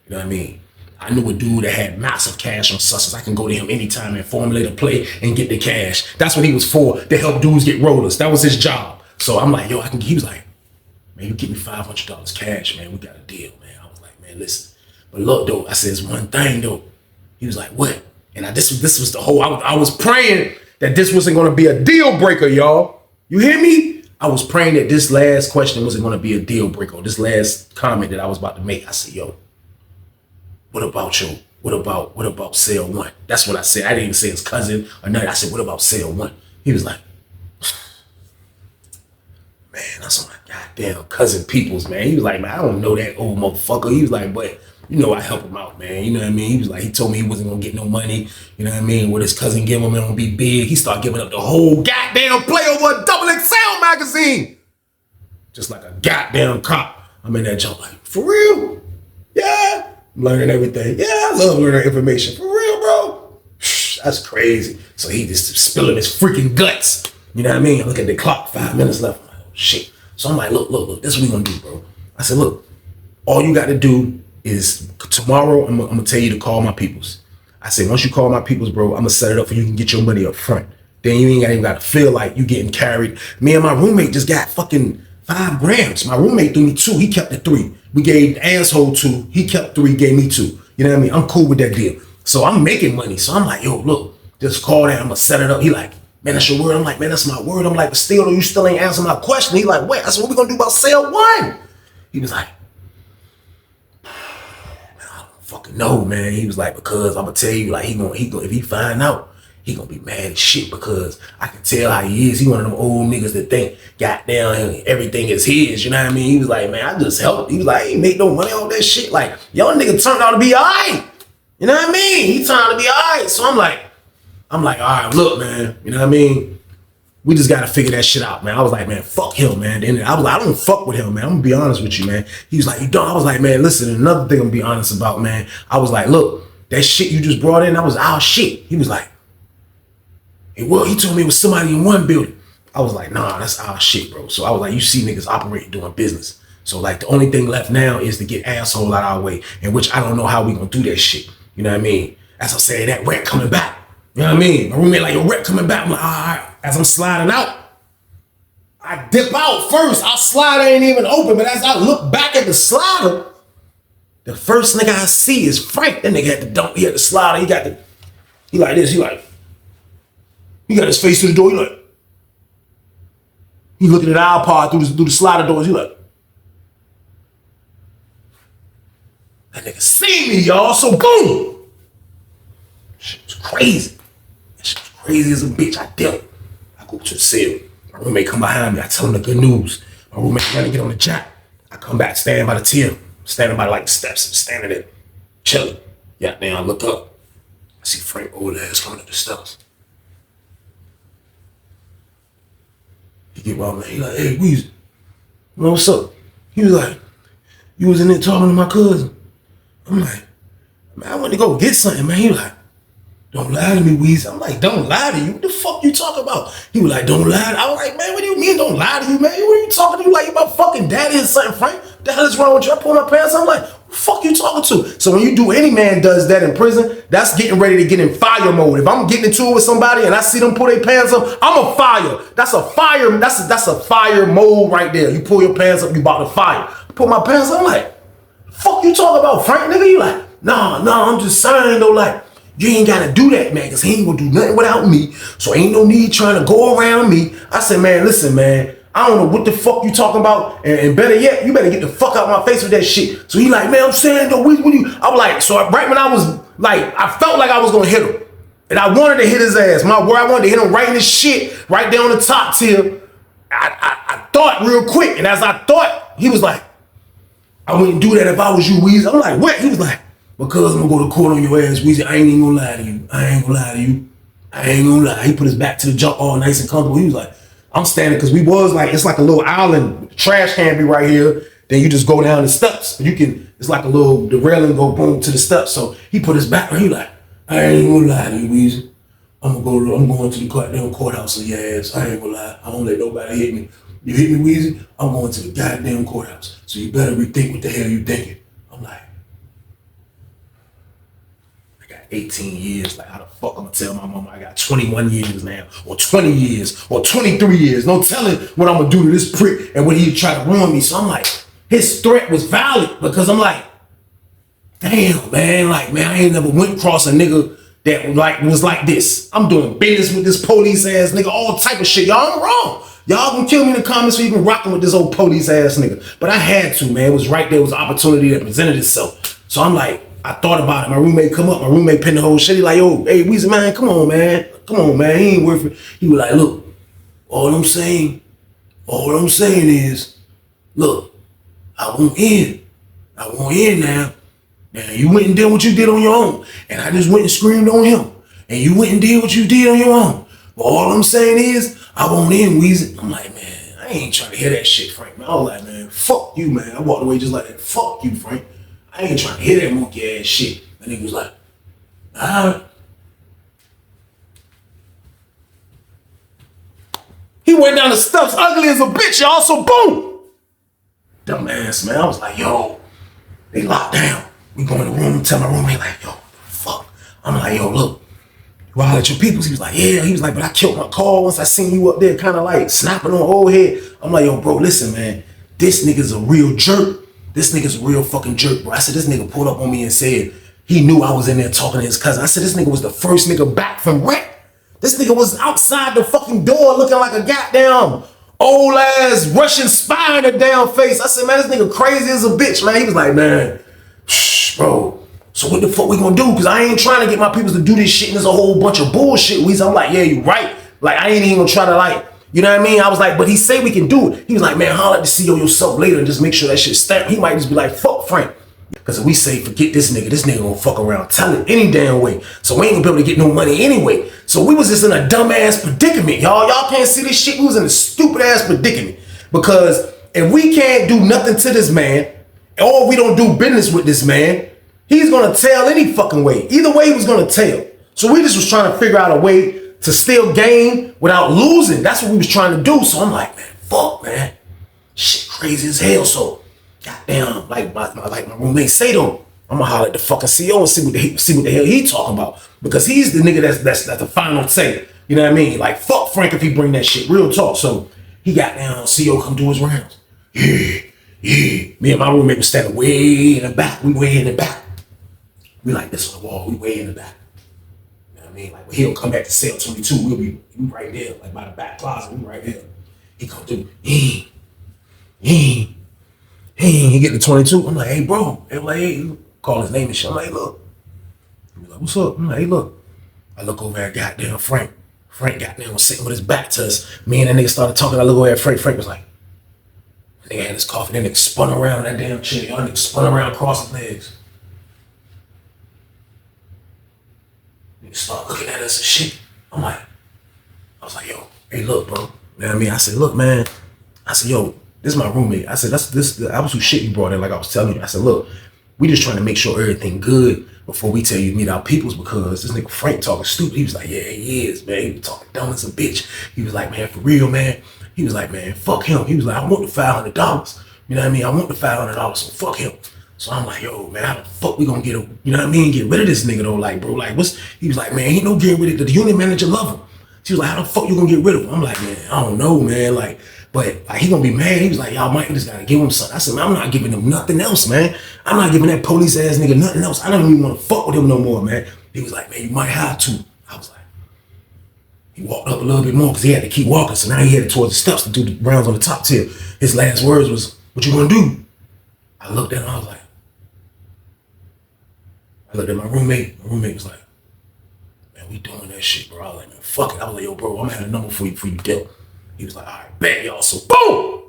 You know what I mean? I knew a dude that had massive cash on Sussex. I can go to him anytime and formulate a play and get the cash. That's what he was for, to help dudes get rollers. That was his job. So I'm like, "Yo, I can." He was like, "Man, you give me $500 cash, man. We got a deal, man." I was like, "Man, listen. But look, though," I said, "it's one thing, though." He was like, "What?" And this was the whole, I was praying that this wasn't gonna be a deal breaker, y'all. You hear me? I was praying that this last question wasn't going to be a deal breaker. This last comment that I was about to make. I said, "Yo, what about Sale 1? That's what I said. I didn't even say his cousin or nothing. I said, "What about Sale 1? He was like, "Man, that's my goddamn cousin peoples, man." He was like, "Man, I don't know that old motherfucker." He was like, "But You know, I help him out, man. You know what I mean? He was like, he told me he wasn't gonna get no money. You know what I mean? What his cousin gave him, it gonna be big. He started giving up the whole goddamn play over a double XL magazine. Just like a goddamn cop. I'm in that jump like, for real? Yeah. I'm learning everything. Yeah, I love learning information. For real, bro. That's crazy. So he just spilling his freaking guts. You know what I mean? I look at the clock, 5 minutes left. I'm like, oh, shit. So I'm like, look, this is what we gonna do, bro. I said, look, all you got to do is tomorrow, I'm gonna tell you to call my peoples. I said, once you call my peoples, bro, I'm gonna set it up for you can get your money up front. Then you ain't even got to feel like you getting carried. Me and my roommate just got fucking 5 grams. My roommate threw me 2. He kept the 3. We gave the asshole 2. He kept 3, gave me 2. You know what I mean? I'm cool with that deal. So I'm making money. So I'm like, yo, look, just call that. I'm gonna set it up. He like, man, that's your word. I'm like, man, that's my word. I'm like, but still, you still ain't answering my question. He like, wait, I said, what we gonna do about sale 1? He was like, fucking no, man. He was like, because I'm gonna tell you, like, he gonna if he find out, he gonna be mad as shit because I can tell how he is. He one of them old niggas that think goddamn everything is his. You know what I mean? He was like, man, I just helped. He was like, he ain't make no money on that shit. Like, y'all nigga turned out to be alright. You know what I mean? He turned out to be alright. So I'm like, all right, look, man. You know what I mean? We just gotta figure that shit out, man. I was like, man, fuck him, man. Then I was like, I don't fuck with him, man. I'm gonna be honest with you, man. He was like, you don't. I was like, man, listen, another thing I'm gonna be honest about, man. I was like, look, that shit you just brought in, that was our shit. He was like, he told me it was somebody in one building. I was like, nah, that's our shit, bro. So I was like, you see niggas operating, doing business. So like the only thing left now is to get asshole out our way, in which I don't know how we gonna do that shit. You know what I mean? As I'm saying, that rent coming back. You know what I mean? My roommate like, your rent coming back. I'm like, all right. As I'm sliding out, I dip out first. Our slider ain't even open, but as I look back at the slider, the first nigga I see is Frank. That nigga had the dump. He had the slider. He like this. He got his face to the door. He looking at our pod through the slider doors. He like, that nigga see me, y'all. So boom. Shit was crazy. That shit was crazy as a bitch. I dip. I go to the cell. My roommate come behind me. I tell him the good news. My roommate trying to get on the jack. I come back standing by the till. Standing by like the steps. I'm standing there. Chilling. Yeah, then I look up. I see Frank old ass coming up the steps. He get my man. He like, hey, Weezy. You know what's up? He was like, you was in there talking to my cousin. I'm like, man, I went to go get something, man. He was like, don't lie to me, Weezy. I'm like, don't lie to you. What the fuck you talking about? He was like, don't lie. I was like, man, what do you mean don't lie to you, man? What are you talking to you like you my fucking daddy or something, Frank? What the hell is wrong with you? I pull my pants. I'm like, what the fuck you talking to? So when you do, any man does that in prison, that's getting ready to get in fire mode. If I'm getting into it with somebody and I see them pull their pants up, I'm a fire. That's a fire. That's a fire mode right there. You pull your pants up, you about to fire. I pull my pants up, I'm like, fuck you talking about, Frank, nigga? You like, nah, I'm just saying though, like, you ain't gotta do that, man, because he ain't gonna do nothing without me. So ain't no need trying to go around me. I said, man, listen, man, I don't know what the fuck you talking about. And better yet, you better get the fuck out my face with that shit. So he like, man, I'm saying though, what you? I was like, so right when I was like, I felt like I was gonna hit him. And I wanted to hit his ass. I wanted to hit him right in his shit, right there on the top tier. I thought real quick. And as I thought, he was like, I wouldn't do that if I was you, Weezy. I'm like, what? He was like, because I'm gonna go to court on your ass, Weezy. I ain't even gonna lie to you. I ain't gonna lie. He put his back to the jump all nice and comfortable. He was like, I'm standing, because we was like, it's like a little island. The trash can be right here. Then you just go down the steps. It's like the railing go boom to the steps. So he put his back, and he like, I ain't gonna lie to you, Weezy. I'm going to the goddamn courthouse on your ass. I ain't gonna lie. I don't let nobody hit me. You hit me, Weezy, I'm going to the goddamn courthouse. So you better rethink what the hell you thinking. I'm like, 18 years, like how the fuck I'm gonna tell my mama I got 21 years now, or 20 years, or 23 years, no telling what I'm gonna do to this prick and when he try to ruin me. So I'm like, his threat was valid, because I'm like, damn, man, like, man, I ain't never went across a nigga that like was like this. I'm doing business with this police ass nigga, all type of shit. Y'all, I'm wrong. Y'all gonna kill me in the comments for even rocking with this old police ass nigga. But I had to, man. It was right there. It was an opportunity that presented itself. So I'm like, I thought about it. My roommate come up. My roommate pinned the whole shit. He like, yo, hey, Weezy, man, come on, man. Come on, man. He ain't worth it. He was like, look, all I'm saying is, look, I want in now. Now, you went and did what you did on your own. And I just went and screamed on him. And you went and did what you did on your own. But all I'm saying is, I won't end, Weezy. I'm like, man, I ain't trying to hear that shit, Frank. Man, I was like, man, fuck you, man. I walked away just like that. Fuck you, Frank. I ain't trying to hear that monkey ass shit. And he was like, all right. He went down the steps ugly as a bitch, y'all, so boom. Dumbass, man. I was like, yo, they locked down. We go in the room, tell my roommate, like, yo, fuck. I'm like, yo, look, you all at your peoples? He was like, yeah. He was like, but I killed my car once I seen you up there kind of like snapping on old head. I'm like, yo, bro, listen, man. This nigga's a real jerk. This nigga's a real fucking jerk, bro. I said, this nigga pulled up on me and said, he knew I was in there talking to his cousin. I said, this nigga was the first nigga back from rec. This nigga was outside the fucking door looking like a goddamn old ass Russian spy in the damn face. I said, man, this nigga crazy as a bitch, man. He was like, man, shh, bro. So what the fuck we gonna do? Cause I ain't trying to get my people to do this shit and there's a whole bunch of bullshit. I'm like, yeah, you right. Like, I ain't even gonna try to like, you know what I mean? I was like, but he say we can do it. He was like, man, holler at the CEO yourself later and just make sure that shit stamp. He might just be like, fuck Frank. Cause if we say, forget this nigga gonna fuck around, tell it any damn way. So we ain't gonna be able to get no money anyway. So we was just in a dumbass predicament, y'all. Y'all can't see this shit. We was in a stupid ass predicament. Because if we can't do nothing to this man, or we don't do business with this man, he's gonna tell any fucking way. Either way, he was gonna tell. So we just was trying to figure out a way to still gain without losing. That's what we was trying to do. So I'm like, man, fuck, man. Shit crazy as hell. So goddamn, like my roommate say though, I'm gonna holler at the fucking CEO and see what the hell he talking about. Because he's the nigga that's the final say. You know what I mean? Like, fuck Frank if he bring that shit. Real talk. So he got down, CEO come do his rounds. Yeah. Me and my roommate was standing way in the back. We way in the back. We like this on the wall. We way in the back. You know what I mean? Like, when he'll come back to cell 22, we'll be right there, like by the back closet. We right there. He come through. He get to 22. I'm like, hey, bro. They're like, hey, call his name and shit. I'm like, look. He's like, what's up? I'm like, hey, look. I look over at goddamn Frank. Frank goddamn was sitting with his back to us. Me and that nigga started talking. I look over at Frank. Frank was like, that nigga had his coffee. That nigga spun around that damn chair. Y'all nigga spun around, crossing legs. Nigga start looking at us and shit. I was like, yo, hey, look, bro. You know what I mean? I said, look, man. I said, yo, this is my roommate. I said, that was who shit you brought in, like I was telling you. I said, look, we just trying to make sure everything good before we tell you to meet our peoples, because this nigga Frank talking stupid. He was like, yeah, he is, man. He was talking dumb as a bitch. He was like, man, for real, man. He was like, man, fuck him. He was like, I want the $500. You know what I mean? I want the $500, so fuck him. So I'm like, yo, man, how the fuck we gonna get him? You know what I mean? Get rid of this nigga though, like, bro, like, he was like, man, ain't no getting rid of the unit manager love him. She was like, how the fuck you gonna get rid of him? I'm like, man, I don't know, man, like, but like, he gonna be mad. He was like, y'all might just gotta give him something. I said, man, I'm not giving him nothing else, man. I'm not giving that police ass nigga nothing else. I don't even wanna fuck with him no more, man. He was like, man, you might have to. I was like, he walked up a little bit more because he had to keep walking. So now he headed towards the steps to do the rounds on the top tier. His last words was, what you gonna do? I looked at him, I was like, I looked at my roommate. My roommate was like, man, we doing that shit, bro. I was like, man, fuck it. I was like, yo, bro, I'm having a number for you dealt. He was like, all right, bet y'all. So boom!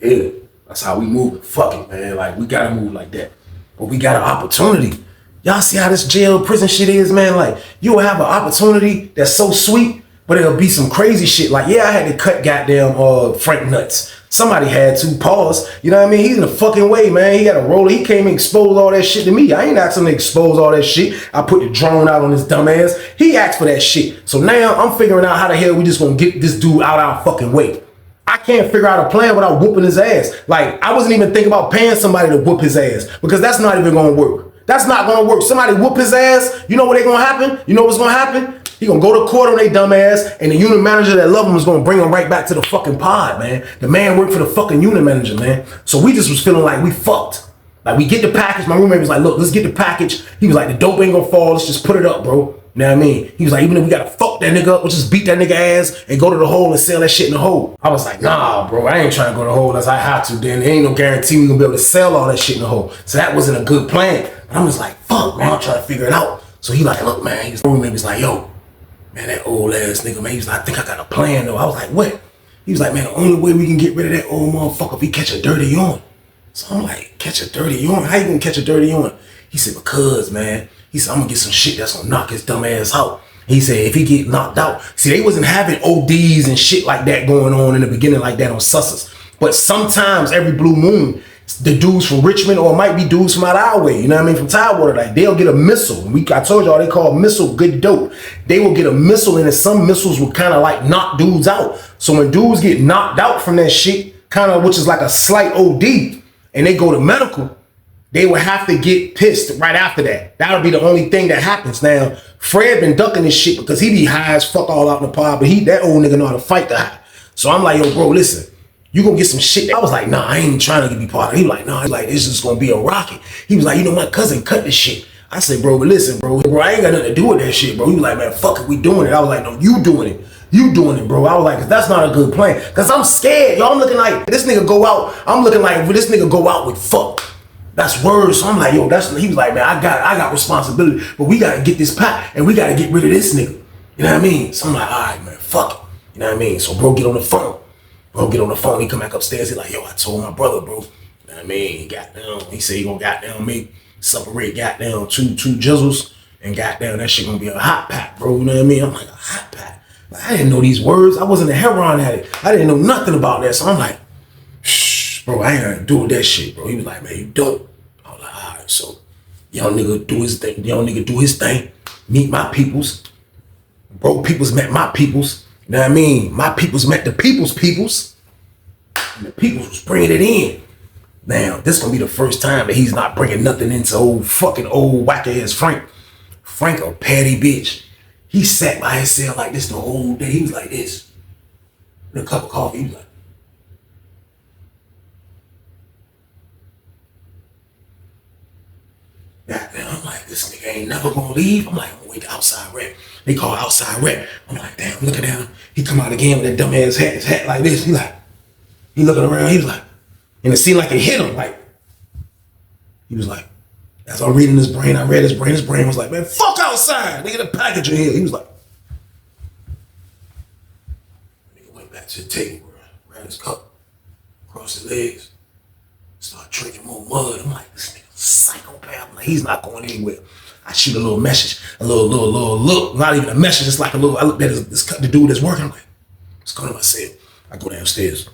Yeah, that's how we move. Fuck it, man. Like, we gotta move like that. But we got an opportunity. Y'all see how this jail prison shit is, man? Like, you'll have an opportunity that's so sweet, but it'll be some crazy shit. Like, yeah, I had to cut goddamn Frank nuts. Somebody had to, pause. You know what I mean? He's in the fucking way, man. He got a roller. He came and exposed all that shit to me. I ain't asked him to expose all that shit. I put the drone out on his dumb ass. He asked for that shit. So now I'm figuring out how the hell we just gonna get this dude out our fucking way. I can't figure out a plan without whooping his ass. Like, I wasn't even thinking about paying somebody to whoop his ass, because that's not even gonna work. That's not gonna work. Somebody whoop his ass, you know what ain't gonna happen? You know what's gonna happen? He gonna go to court on they dumb ass, and the unit manager that love him is gonna bring him right back to the fucking pod, man. The man worked for the fucking unit manager, man. So we just was feeling like we fucked. Like, we get the package. My roommate was like, look, let's get the package. He was like, the dope ain't gonna fall. Let's just put it up, bro. You know what I mean? He was like, even if we gotta fuck that nigga up, we'll just beat that nigga ass and go to the hole and sell that shit in the hole. I was like, nah, bro, I ain't trying to go to the hole unless I have to. Then there ain't no guarantee we gonna be able to sell all that shit in the hole. So that wasn't a good plan. But I'm just like, fuck, man, I'm trying to figure it out. So he like, look, man, his roommate was like, yo, man, that old ass nigga, man, he was like, I think I got a plan though. I was like, what? He was like, man, the only way we can get rid of that old motherfucker if he catch a dirty on. So I'm like, catch a dirty joint? How you gonna catch a dirty joint? He said, because, man. He said, I'm gonna get some shit that's gonna knock his dumb ass out. He said, if he get knocked out. See, they wasn't having ODs and shit like that going on in the beginning like that on Susses. But sometimes every blue moon, the dudes from Richmond, or it might be dudes from out our way, you know what I mean, from Tidewater, like they'll get a missile. I told y'all they call missile good dope. They will get a missile, and then some missiles will kind of like knock dudes out. So when dudes get knocked out from that shit, kind of, which is like a slight OD, and they go to medical, they would have to get pissed right after that. That'll be the only thing that happens. Now, Fred been ducking this shit because he be high as fuck all out in the pod, but that old nigga know how to fight the high. So I'm like, yo, bro, listen. You gonna get some shit. I was like, nah, I ain't trying to be part of it. He was like, nah, like, this is gonna be a rocket. He was like, you know, my cousin cut this shit. I said, bro, but listen, bro, I ain't got nothing to do with that shit, bro. He was like, man, fuck it, we doing it. I was like, no, you doing it. You doing it, bro. I was like, that's not a good plan. Cause I'm scared. Y'all, I'm looking like this nigga go out. I'm looking like this nigga go out with fuck. That's words. So I'm like, yo, he was like, man, I got responsibility, but we gotta get this pot and we gotta get rid of this nigga. You know what I mean? So I'm like, all right, man, fuck it. You know what I mean? So bro, get on the phone. Bro, get on the phone. He come back upstairs. He like, yo, I told my brother, bro. You know what I mean? He got down. He said he gonna goddamn make separate goddamn two jizzles and goddamn that shit gonna be a hot pack, bro. You know what I mean? I'm like, a hot pack. Like, I didn't know these words. I wasn't a heroin addict. I didn't know nothing about that. So I'm like, shh, bro, I ain't gonna do that shit, bro. He was like, man, you don't. I was like, all right, so young nigga do his thing. Young nigga do his thing. Meet my peoples. Broke peoples met my peoples. You know what I mean? My peoples met the peoples. And the peoples was bringing it in. Now, this gonna be the first time that he's not bringing nothing into old whack ass Frank. Frank a patty bitch. He sat by himself like this the whole day. He was like this. With a cup of coffee. He was like, goddamn, I'm like, this nigga ain't never gonna leave. I'm like, I'm gonna wait the outside rep. They call outside rep. I'm like, damn, looking down. He come out again with that dumb ass hat, his hat like this. He looking around, he was like, and it seemed like it hit him, like, he was like, as I'm reading his brain, I read his brain was like, man, fuck outside, nigga, the package in here. He was like, nigga went back to the table, grabbed his cup, crossed his legs, started drinking more mud. I'm like, this nigga psychopath. I'm like, he's not going anywhere. I shoot a little message, a little look, not even a message, it's like a little, I look at the dude that's working, I'm like, let's go to my cell. I go downstairs,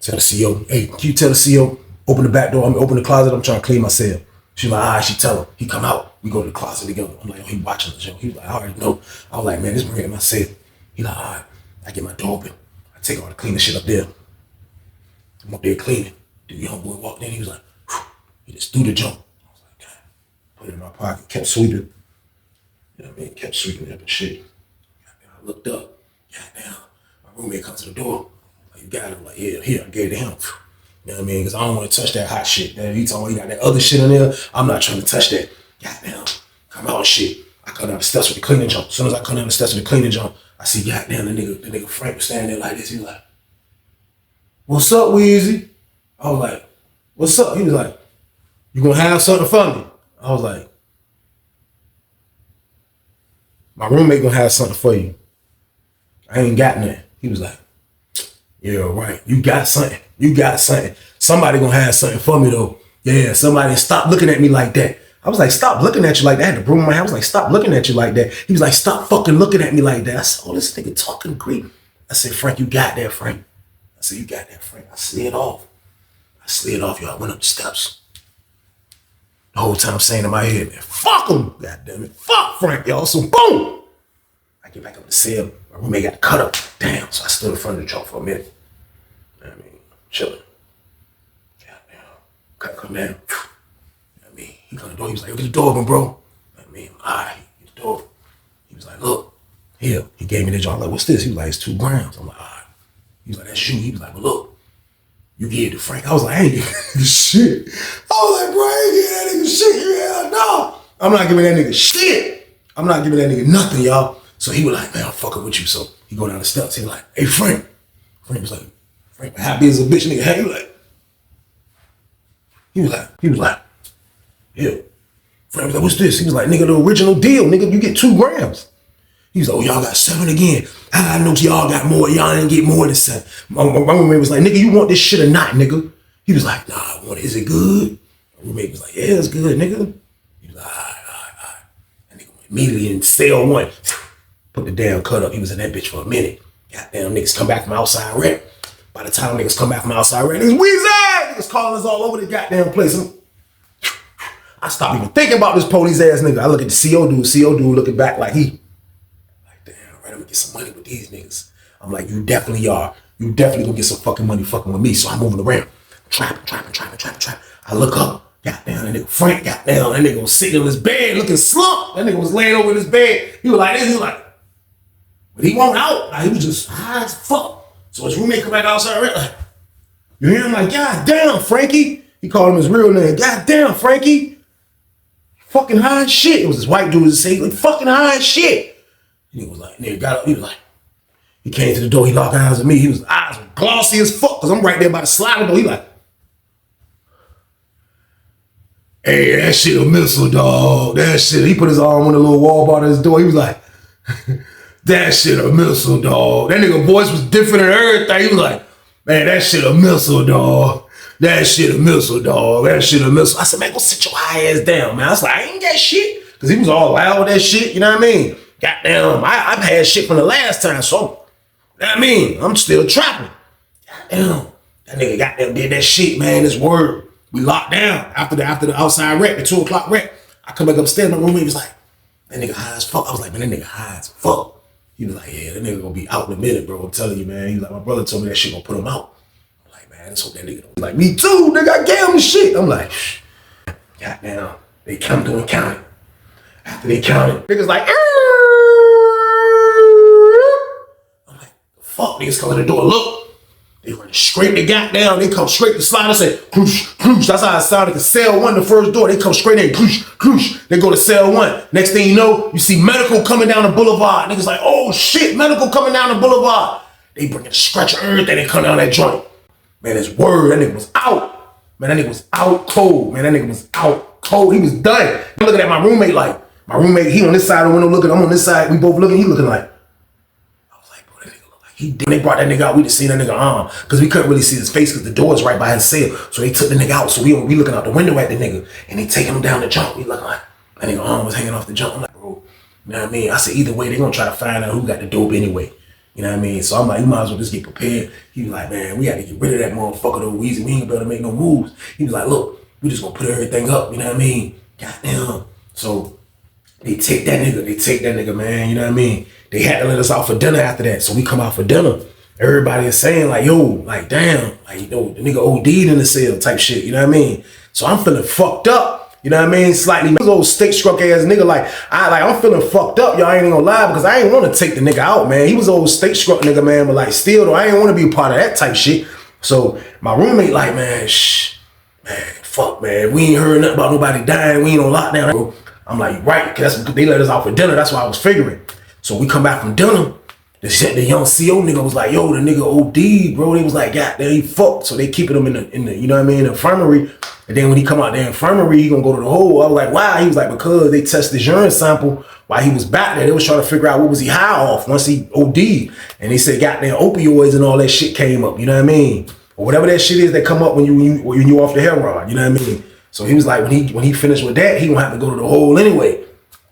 tell the CEO, hey, can you tell the CEO, open the back door, open the closet, I'm trying to clean my cell. She's like, all right, she tell him, he come out, we go to the closet together. I'm like, oh, he watching the show. He was like, I already know. I was like, man, this bring in my cell. He like, all right, I get my door open. I take all the cleaning shit up there. I'm up there cleaning. The young boy walked in, he was like, whew. He just threw the jump. Put it in my pocket, kept sweeping. You know what I mean? Kept sweeping up and shit. I looked up. Goddamn. My roommate comes to the door. Like, you got it? I'm like, yeah, here, I gave it to him. You know what I mean? Because I don't want to touch that hot shit. He told me he got that other shit in there. I'm not trying to touch that. Goddamn. Come out shit. I come down the steps with the cleaning jump. As soon as I come down the steps with the cleaning jump, I see goddamn the nigga Frank was standing there like this. He was like, what's up, Weezy? I was like, what's up? He was like, you gonna have something for me? I was like, my roommate gonna have something for you. I ain't got nothing. He was like, yeah, right. You got something. You got something. Somebody gonna have something for me though. Yeah, somebody stop looking at me like that. I was like, stop looking at you like that. I had to broom in my hand. I was like, stop looking at you like that. He was like, stop fucking looking at me like that. I said, oh, this nigga talking Greek. I said, Frank, you got that, Frank. I said, you got that, Frank. I slid off. Y'all. I went up the steps. The whole time saying in my head, man, fuck him. God damn it. Fuck Frank, y'all. So boom. I get back up the cell. My roommate got cut up. Damn. So I stood in front of the truck for a minute. I mean, chilling. Goddamn. Come down. I mean, he come to the door. He was like, get the door open, bro. I mean, all right, get the door. He was like, look, here. He gave me the jar. I'm like, what's this? He was like, it's 2 grams. I'm like, all right. He was like, that's you. He was like, well, look. You give it to Frank. I was like, I ain't giving that nigga shit. I was like, bro, I ain't giving that nigga shit. Yeah, no. I'm not giving that nigga shit. I'm not giving that nigga nothing, y'all. So he was like, man, I'm fucking with you. So he go down the steps. He was like, hey, Frank. Frank was like, Frank, happy as a bitch, nigga. Hey, he was like, yeah. Frank was like, what's this? He was like, nigga, the original deal. Nigga, you get 2 grams. He was like, oh, y'all got 7 again. I know y'all got more. Y'all didn't get more than 7. My roommate was like, nigga, you want this shit or not, nigga? He was like, nah, is it good? My roommate was like, yeah, it's good, nigga. He was like, all right. That nigga went immediately in cell 1. Put the damn cut up. He was in that bitch for a minute. Goddamn niggas come back from outside rec. By the time niggas come back from outside rec, niggas Weezy! Niggas calling us all over the goddamn place. I stopped even thinking about this police ass nigga. I look at the CO dude looking back like he, like, damn, right, I'm gonna get some money with these niggas. I'm like, you definitely are. You definitely gonna get some fucking money fucking with me. So I'm moving around. Trapping. I look up. Goddamn, that nigga Frank, goddamn, that nigga was sitting in his bed looking slumped. That nigga was laying over in his bed. He was like this, he was like, but he won't out. Like, he was just high as fuck. So his roommate come back outside, right? Like, you hear him like, God damn, Frankie. He called him his real name. God damn, Frankie. Fucking high as shit. It was this white dude that said, like, fucking high as shit. And he was like, nigga got up, he was like, he came to the door, he locked eyes with me. His eyes were glossy as fuck, because I'm right there by the sliding door. He like, hey, that shit a missile, dog. That shit. He put his arm on the little wall bar to his door. He was like, that shit a missile, dog. That nigga voice was different and everything. He was like, man, that shit a missile, dog. That shit a missile, dog. That shit a missile. I said, man, go sit your high ass down, man. I was like, I ain't got shit. Because he was all loud with that shit, you know what I mean? Goddamn, I've had shit from the last time, so, you know what I mean? I'm still trapping. Goddamn, that nigga goddamn did that shit, man, this word. We locked down after the outside rec, the 2 o'clock rec. I come back upstairs, my roommate was like, that nigga high as fuck. I was like, man, that nigga high as fuck. He was like, yeah, that nigga gonna be out in a minute, bro. I'm telling you, man. He was like, my brother told me that shit gonna put him out. I'm like, man, let's hope that nigga don't be like, me too, nigga, I gave him the shit. I'm like, shh. Goddamn, they come through and count it. After they counted, niggas like, I'm like, fuck, niggas come in the door, look. They run straight to goddamn, they come straight to slide. I said, cloosh, cloosh. That's how it sounded. Cause cell 1, the first door, they come straight in, cloosh, cloosh. They go to cell 1. Next thing you know, you see medical coming down the boulevard. Niggas like, oh shit, medical coming down the boulevard. They bring a stretcher, everything, they come down that joint. Man, his word, that nigga was out. Man, that nigga was out cold. Man, that nigga was out cold. He was done. I'm looking at my roommate like, my roommate, he on this side of the window looking, I'm on this side, we both looking, he looking like, I was like, bro, that nigga look like he did. When they brought that nigga out, we just seen that nigga arm, because we couldn't really see his face because the door is right by his cell. So they took the nigga out, so we looking out the window at the nigga, and they taking him down the jump. We looking like, that nigga arm was hanging off the jump. I'm like, bro, you know what I mean? I said, either way, they gonna try to find out who got the dope anyway. You know what I mean? So I'm like, you might as well just get prepared. He was like, man, we got to get rid of that motherfucker though, Weezy. We ain't gonna be able to make no moves. He was like, look, we just gonna put everything up, you know what I mean? Goddamn. So they take that nigga, man, you know what I mean? They had to let us out for dinner after that. So we come out for dinner. Everybody is saying like, yo, like, damn, like, you know, the nigga OD'd in the cell type shit, you know what I mean? So I'm feeling fucked up, you know what I mean? Slightly, this old stick struck ass nigga, I'm feeling fucked up, y'all. I ain't gonna lie, because I ain't want to take the nigga out, man. He was old steak struck nigga, man, but like, still though, I ain't want to be a part of that type shit. So my roommate like, man, fuck, man, we ain't heard nothing about nobody dying. We ain't on lockdown, bro. I'm like, right, because they let us out for dinner. That's what I was figuring. So we come back from dinner. The young CO nigga was like, yo, the nigga OD, bro. They was like, goddamn, he fucked. So they keeping him in the, you know what I mean, the infirmary. And then when he come out the infirmary, he gonna go to the hole. I was like, why? He was like, because they tested his urine sample while he was back there. They was trying to figure out what was he high off once he OD'd. And they said, goddamn, opioids and all that shit came up. You know what I mean? Or whatever that shit is that come up when you off the heroin. You know what I mean? So he was like, when he finished with that, he gonna have to go to the hole anyway.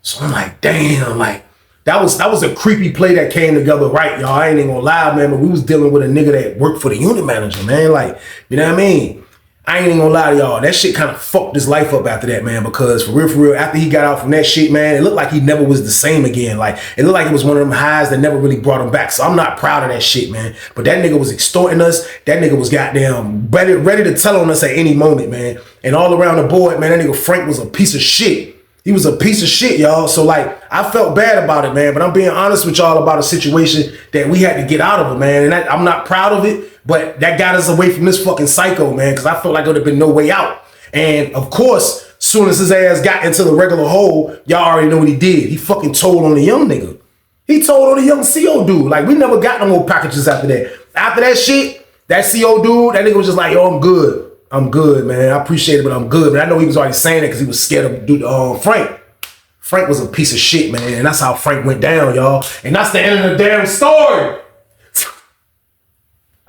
So I'm like, damn, like that was a creepy play that came together, right, y'all? I ain't even gonna lie, man, but we was dealing with a nigga that worked for the unit manager, man. Like, you know what I mean? I ain't even gonna lie to y'all. That shit kind of fucked his life up after that, man, because for real, after he got out from that shit, man, it looked like he never was the same again. Like, it looked like it was one of them highs that never really brought him back. So I'm not proud of that shit, man. But that nigga was extorting us. That nigga was goddamn ready to tell on us at any moment, man. And all around the board, man, that nigga Frank was a piece of shit. He was a piece of shit, y'all. So, like, I felt bad about it, man. But I'm being honest with y'all about a situation that we had to get out of it, man. And I'm not proud of it. But that got us away from this fucking psycho, man, because I felt like there would have been no way out. And, of course, soon as his ass got into the regular hole, y'all already know what he did. He fucking told on the young nigga. He told on the young CO dude. Like, we never got no more packages after that. After that shit, that CO dude, that nigga was just like, yo, I'm good. I'm good, man. I appreciate it, but I'm good. But I know he was already saying it because he was scared of Frank. Frank was a piece of shit, man. And that's how Frank went down, y'all. And that's the end of the damn story.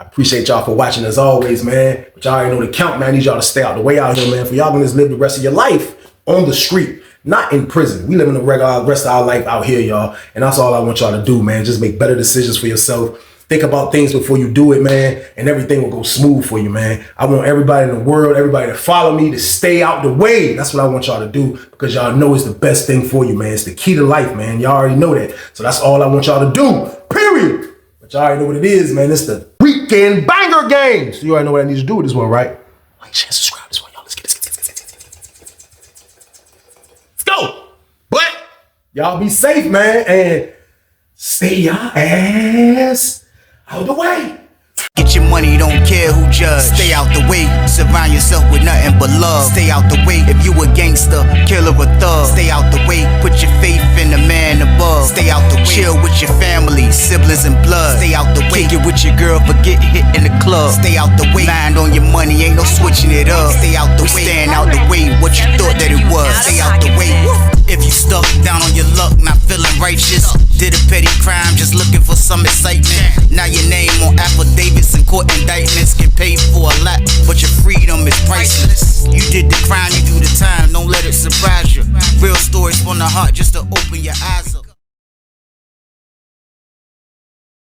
I appreciate y'all for watching as always, man. But y'all already know the count, man. I need y'all to stay out the way out here, man. For y'all gonna just live the rest of your life on the street, not in prison. We living the regular rest of our life out here, y'all. And that's all I want y'all to do, man. Just make better decisions for yourself. Think about things before you do it, man, and everything will go smooth for you, man. I want everybody in the world, everybody to follow me, to stay out the way. That's what I want y'all to do, because y'all know it's the best thing for you, man. It's the key to life, man. Y'all already know that. So that's all I want y'all to do, period. But y'all already know what it is, man. It's the weekend banger game. So you already know what I need to do with this one, right? Like, share, subscribe this one, y'all. Let's get this. Let's go. But y'all be safe, man, and stay your ass out the way. Get your money, don't care who judge. Stay out the way, surround yourself with nothing but love. Stay out the way if you a gangster, killer or thug. Stay out the way, put your faith in the man above. Stay out the way, chill with your family, siblings and blood. Stay out the way, kick it with your girl, forget hit in the club. Stay out the way, mind on your money, ain't no switching it up. Stay out the way, stand out the way, what you thought that it was. Stay out the way. If you stuck down on your luck, not feeling righteous, did a petty crime, just looking for some excitement. Now your name on affidavits and court indictments, get paid for a lot, but your freedom is priceless. You did the crime, you do the time, don't let it surprise you. Real stories from the heart, just to open your eyes up.